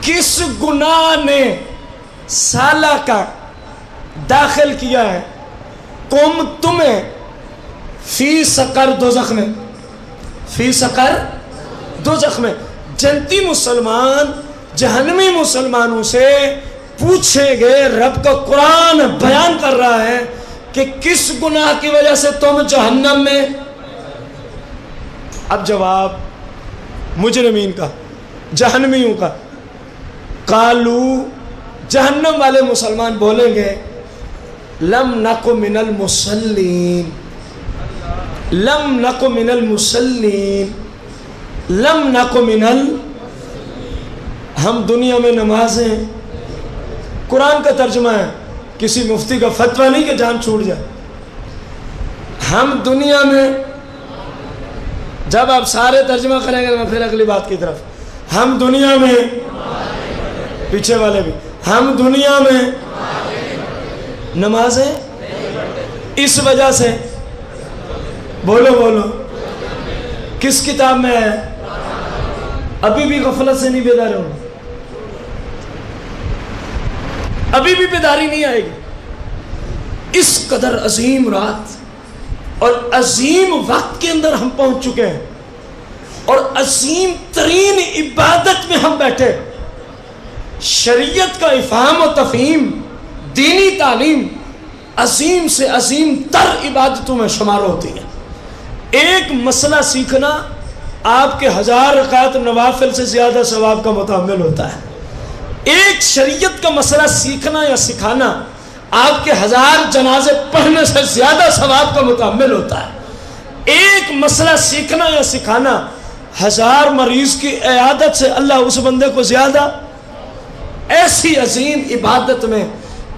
[SPEAKER 2] کس گناہ نے سالکا داخل کیا ہے، کم تمہیں، فی سقر دوزخ میں، فی سقر دوزخ میں۔ جنتی مسلمان جہنمی مسلمانوں سے پوچھیں گے، رب کا قرآن بیان کر رہا ہے کہ کس گناہ کی وجہ سے تم جہنم میں۔ اب جواب مجرمین کا، جہنمیوں کا، قالو، جہنم والے مسلمان بولیں گے لم نک من المصلین، لم نک من المصلین، لم نک من ہم دنیا میں نمازیں، قرآن کا ترجمہ ہے، کسی مفتی کا فتویٰ نہیں کہ جان چھوٹ جائے۔ ہم دنیا میں، جب آپ سارے ترجمہ کریں گے میں پھر اگلی بات کی طرف، ہم دنیا میں، پیچھے والے بھی، ہم دنیا میں نمازیں اس وجہ سے، بولو بولو، کس کتاب میں ہے؟ ابھی بھی غفلت سے نہیں بیدار ہوں، ابھی بھی بیداری نہیں آئے گی۔ اس قدر عظیم رات اور عظیم وقت کے اندر ہم پہنچ چکے ہیں، اور عظیم ترین عبادت میں ہم بیٹھے، شریعت کا افہام و تفہیم، دینی تعلیم عظیم سے عظیم تر عبادتوں میں شمار ہوتی ہے۔ ایک مسئلہ سیکھنا آپ کے 1000 رکعت نوافل سے زیادہ ثواب کا متحمل ہوتا ہے۔ ایک شریعت کا مسئلہ سیکھنا یا سکھانا آپ کے 1000 جنازے پڑھنے سے زیادہ ثواب کا متحمل ہوتا ہے۔ ایک مسئلہ سیکھنا یا سکھانا 1000 مریض کی عیادت سے اللہ اس بندے کو زیادہ۔ ایسی عظیم عبادت میں،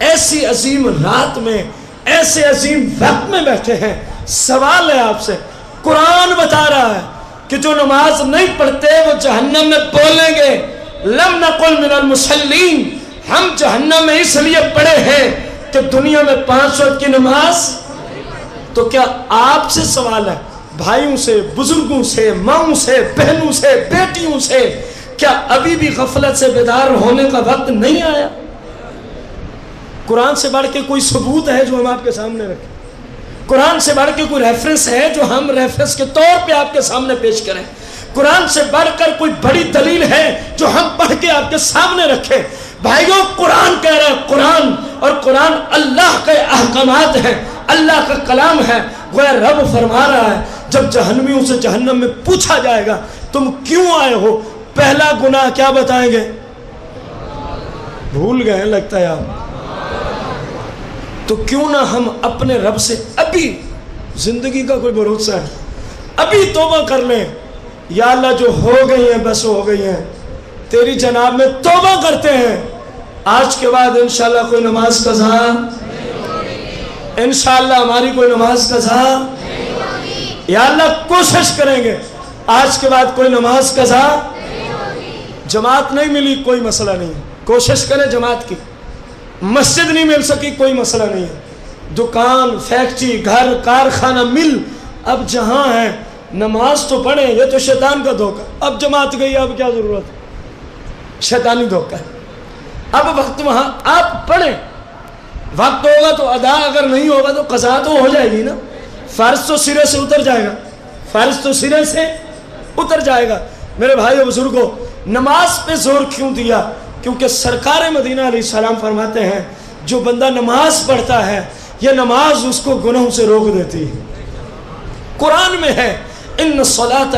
[SPEAKER 2] ایسی عظیم رات میں، ایسے عظیم وقت میں بیٹھے ہیں، سوال ہے آپ سے، قرآن بتا رہا ہے کہ جو نماز نہیں پڑھتے وہ جہنم میں بولیں گے لم نقل من المصلین، ہم جہنم میں اس لیے پڑے ہیں کہ دنیا میں 5 وقت کی نماز۔ تو کیا آپ سے سوال ہے، بھائیوں سے، بزرگوں سے، ماؤں سے، بہنوں سے، بیٹیوں سے، کیا ابھی بھی غفلت سے بیدار ہونے کا وقت نہیں آیا؟ قرآن سے بڑھ کے کوئی ثبوت ہے جو ہم آپ کے سامنے رکھیں؟ قرآن سے بڑھ کے کوئی ریفرنس ہے جو ہم ریفرنس کے طور پہ آپ کے سامنے پیش کریں؟ قرآن سے بڑھ کر کوئی بڑی دلیل ہے جو ہم پڑھ کے آپ کے سامنے رکھیں؟ بھائیوں، قرآن کہہ رہا ہے، قرآن، اور قرآن اللہ کے احکامات ہیں، اللہ کا کلام ہے۔ وہ رب فرما رہا ہے جب جہنمیوں سے جہنم میں پوچھا جائے گا تم کیوں آئے ہو، پہلا گناہ کیا بتائیں گے؟ بھول گئے لگتا ہے آپ۔ تو کیوں نہ ہم اپنے رب سے ابھی، زندگی کا کوئی بھروسہ ہے، ابھی توبہ کر لیں، یا اللہ جو ہو گئی ہیں بس ہو گئی ہیں، تیری جناب میں توبہ کرتے ہیں، آج کے بعد انشاءاللہ کوئی نماز قضا، انشاءاللہ ہماری کوئی نماز قضا، یا اللہ کوشش کریں گے آج کے بعد کوئی نماز قضا۔ جماعت نہیں ملی کوئی مسئلہ نہیں ہے، کوشش کریں جماعت کی۔ مسجد نہیں مل سکی کوئی مسئلہ نہیں ہے، دکان، فیکٹری، گھر، کارخانہ مل، اب جہاں ہے نماز تو پڑھیں، یہ تو شیطان کا دھوکہ، اب جماعت گئی اب کیا ضرورت ہے، شیطانی دھوکہ ہے۔ اب وقت وہاں آپ پڑھیں، وقت ہوگا تو ادا، اگر نہیں ہوگا تو قضا تو ہو جائے گی نا، فرض تو سرے سے اتر جائے گا، فرض تو سرے سے اتر جائے گا۔ میرے بھائیو بزرگوں، نماز پہ زور کیوں دیا؟ کیونکہ سرکار مدینہ علیہ السلام فرماتے ہیں جو بندہ نماز پڑھتا ہے یہ نماز اس کو گناہوں سے روک دیتی ہے۔ قرآن میں ہے ان الصلاۃ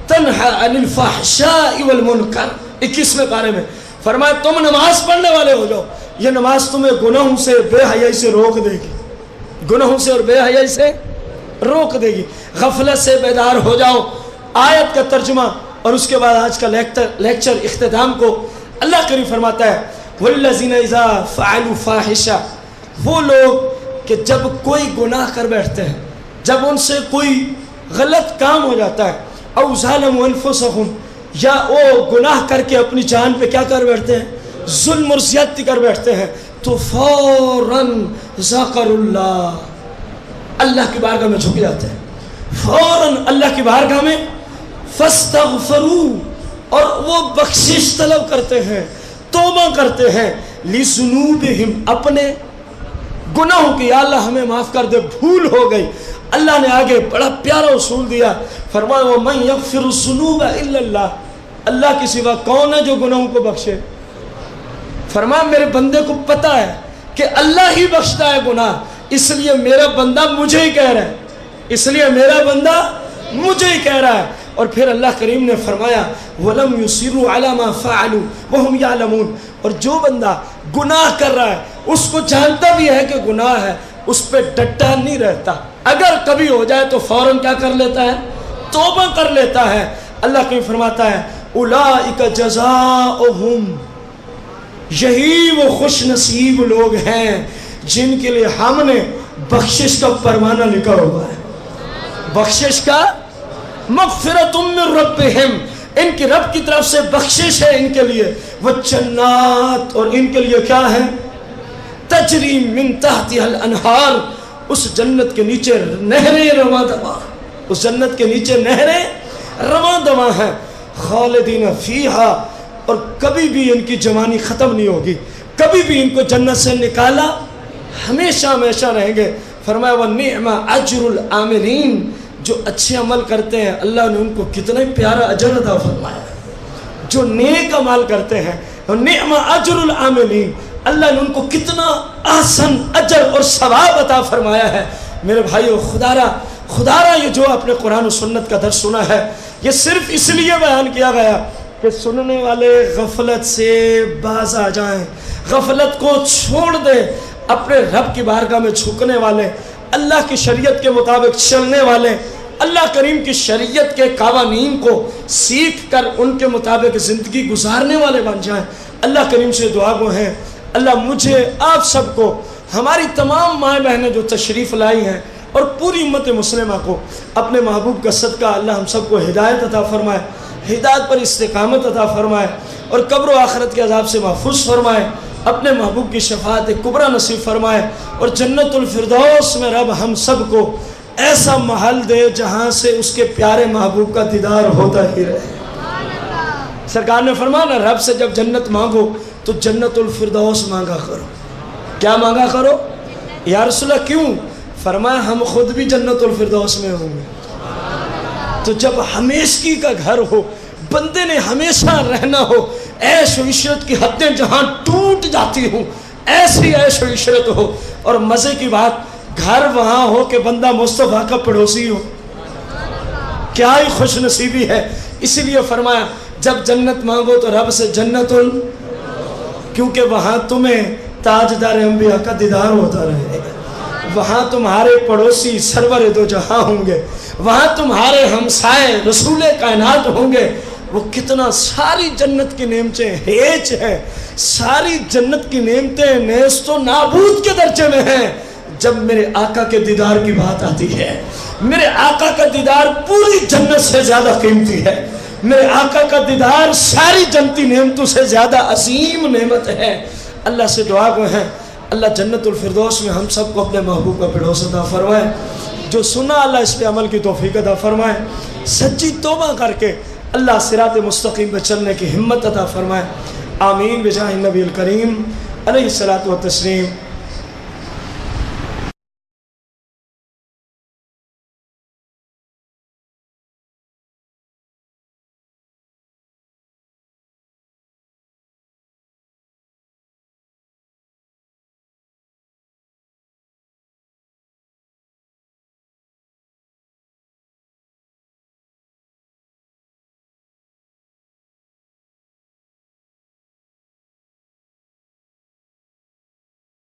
[SPEAKER 2] تنہا عن الفحشاء والمنکر، 21ویں پارے میں فرمایا تم نماز پڑھنے والے ہو جاؤ، یہ نماز تمہیں گناہوں سے بے حیائی سے روک دے گی، گناہوں سے اور بے حیائی سے روک دے گی، غفلت سے بیدار ہو جاؤ۔ آیت کا ترجمہ اور اس کے بعد آج کا لیکچر اختتام کو اللہ کریم فرماتا ہے وَالَّذِينَ إِذَا فَعَلُوا فَاحِشَةً، وہ لوگ کہ جب کوئی گناہ کر بیٹھتے ہیں، جب ان سے کوئی غلط کام ہو جاتا ہے، او ظالموا انفسہم، یا وہ گناہ کر کے اپنی جان پہ کیا کر بیٹھتے ہیں، ظلم اور زیادتی کر بیٹھتے ہیں، تو فوراً ذکر اللہ کی بارگاہ میں جھک جاتے ہیں، فوراً اللہ کی بارگاہ میں فاستغفروا، اور وہ بخشش طلب کرتے ہیں، توبہ کرتے ہیں، لذنوبہم، اپنے گناہوں کی، یا اللہ ہمیں معاف کر دے، بھول ہو گئی۔ اللہ نے آگے بڑا پیارا اصول دیا، فرمایا وَمَنْ يَغْفِرُ الذُّنُوبَ إِلَّا اللَّهُ، اللہ کے سوا کون ہے جو گناہوں کو بخشے؟ فرمایا میرے بندے کو پتہ ہے کہ اللہ ہی بخشتا ہے گناہ، اس لیے میرا بندہ مجھے ہی کہہ رہا ہے، اس لیے میرا بندہ مجھے ہی کہہ رہا ہے۔ اور پھر اللہ کریم نے فرمایا وَلَمْ يُصِرُّوا عَلَى مَا فَعَلُوا وَهُمْ يَعْلَمُونَ، اور جو بندہ گناہ کر رہا ہے اس کو جانتا بھی ہے کہ گناہ ہے، اس پہ ڈٹا نہیں رہتا، اگر کبھی ہو جائے تو فوراً کیا کر لیتا ہے، توبہ کر لیتا ہے۔ اللہ کریم فرماتا ہے اولئک جزاؤہم، یہی وہ خوش نصیب لوگ ہیں جن کے لیے ہم نے بخشش کا پروانہ لکھا ہوا ہے، بخشش کا، مغفرۃ من ربہم، ان کی رب کی طرف سے بخشش ہے ان کے لیے، وہ جنات، اور ان کے لیے کیا ہے، تجری من تحتها الانہار، اس جنت کے نیچے نہریں رواں دواں، اس جنت کے نیچے نہریں رواں دواں ہیں، خالدین فیہا، اور کبھی بھی ان کی جوانی ختم نہیں ہوگی، کبھی بھی ان کو جنت سے نکالا ہمیشہ ہمیشہ رہیں گے۔ فرمایا وَنِعْمَ أَجْرُ الْعَامِلِينَ، جو اچھے عمل کرتے ہیں اللہ نے ان کو کتنا پیارا اجر عطا فرمایا ہے، جو نیک عمل کرتے ہیں نعم اجر العاملین، اللہ نے ان کو کتنا احسن اجر اور ثواب عطا فرمایا ہے۔ میرے بھائیو خدارا یہ جو اپنے قرآن و سنت کا درس سنا ہے، یہ صرف اس لیے بیان کیا گیا کہ سننے والے غفلت سے باز آ جائیں، غفلت کو چھوڑ دیں، اپنے رب کی بارگاہ میں جھکنے والے، اللہ کی شریعت کے مطابق چلنے والے، اللہ کریم کی شریعت کے قوانین کو سیکھ کر ان کے مطابق زندگی گزارنے والے بن جائیں۔ اللہ کریم سے دعا گو ہیں اللہ مجھے آپ سب کو، ہماری تمام مائیں بہنیں جو تشریف لائی ہیں اور پوری امت مسلمہ کو اپنے محبوب کا صدقہ اللہ ہم سب کو ہدایت عطا فرمائے، ہدایت پر استقامت عطا فرمائے، اور قبر و آخرت کے عذاب سے محفوظ فرمائے، اپنے محبوب کی شفاعت کبریٰ نصیب فرمائے، اور جنت الفردوس میں رب ہم سب کو ایسا محل دے جہاں سے اس کے پیارے محبوب کا دیدار ہوتا ہی رہے۔ سرکار نے فرمایا نا، رب سے جب جنت مانگو تو جنت الفردوس مانگا کرو۔ کیا مانگا کرو؟ یا رسول اللہ کیوں؟ فرمایا ہم خود بھی جنت الفردوس میں ہوں گے۔ تو جب ہمیشگی کا گھر ہو، بندے نے ہمیشہ رہنا ہو، عیش و عشرت کی حدیں جہاں ٹوٹ جاتی ہوں ایسی عیش و عشرت ہو، اور مزے کی بات گھر وہاں ہو کہ بندہ مصطفیٰ کا پڑوسی ہو، کیا ہی خوش نصیبی ہے۔ اسی لیے فرمایا جب جنت مانگو تو رب سے جنت کیونکہ وہاں تمہیں تاجدار انبیاء کا دیدار ہوتا رہے گا، وہاں تمہارے پڑوسی سرور دو جہاں ہوں گے، وہاں تمہارے ہمسائے رسول کائنات ہوں گے۔ وہ کتنا ساری جنت کی نعمتیں ہیچ ہیں، ساری جنت کی نعمتیں نیست و نابود کے درجے میں ہیں۔ جب میرے آقا کے دیدار کی بات آتی ہے، میرے آقا کا دیدار پوری جنت سے زیادہ قیمتی ہے، میرے آقا کا دیدار ساری جنتی نعمتوں سے زیادہ عظیم نعمت ہے۔ اللہ سے دعا گو ہیں اللہ جنت الفردوس میں ہم سب کو اپنے محبوب کا پڑوس عطا فرمائے، جو سنا اللہ اس پہ عمل کی توفیق عطا فرمائے، سچی توبہ کر کے اللہ صراط مستقیم پہ چلنے کی ہمت عطا فرمائے۔ آمین بجاہ النبی الکریم علیہ الصلاۃ والتسلیم۔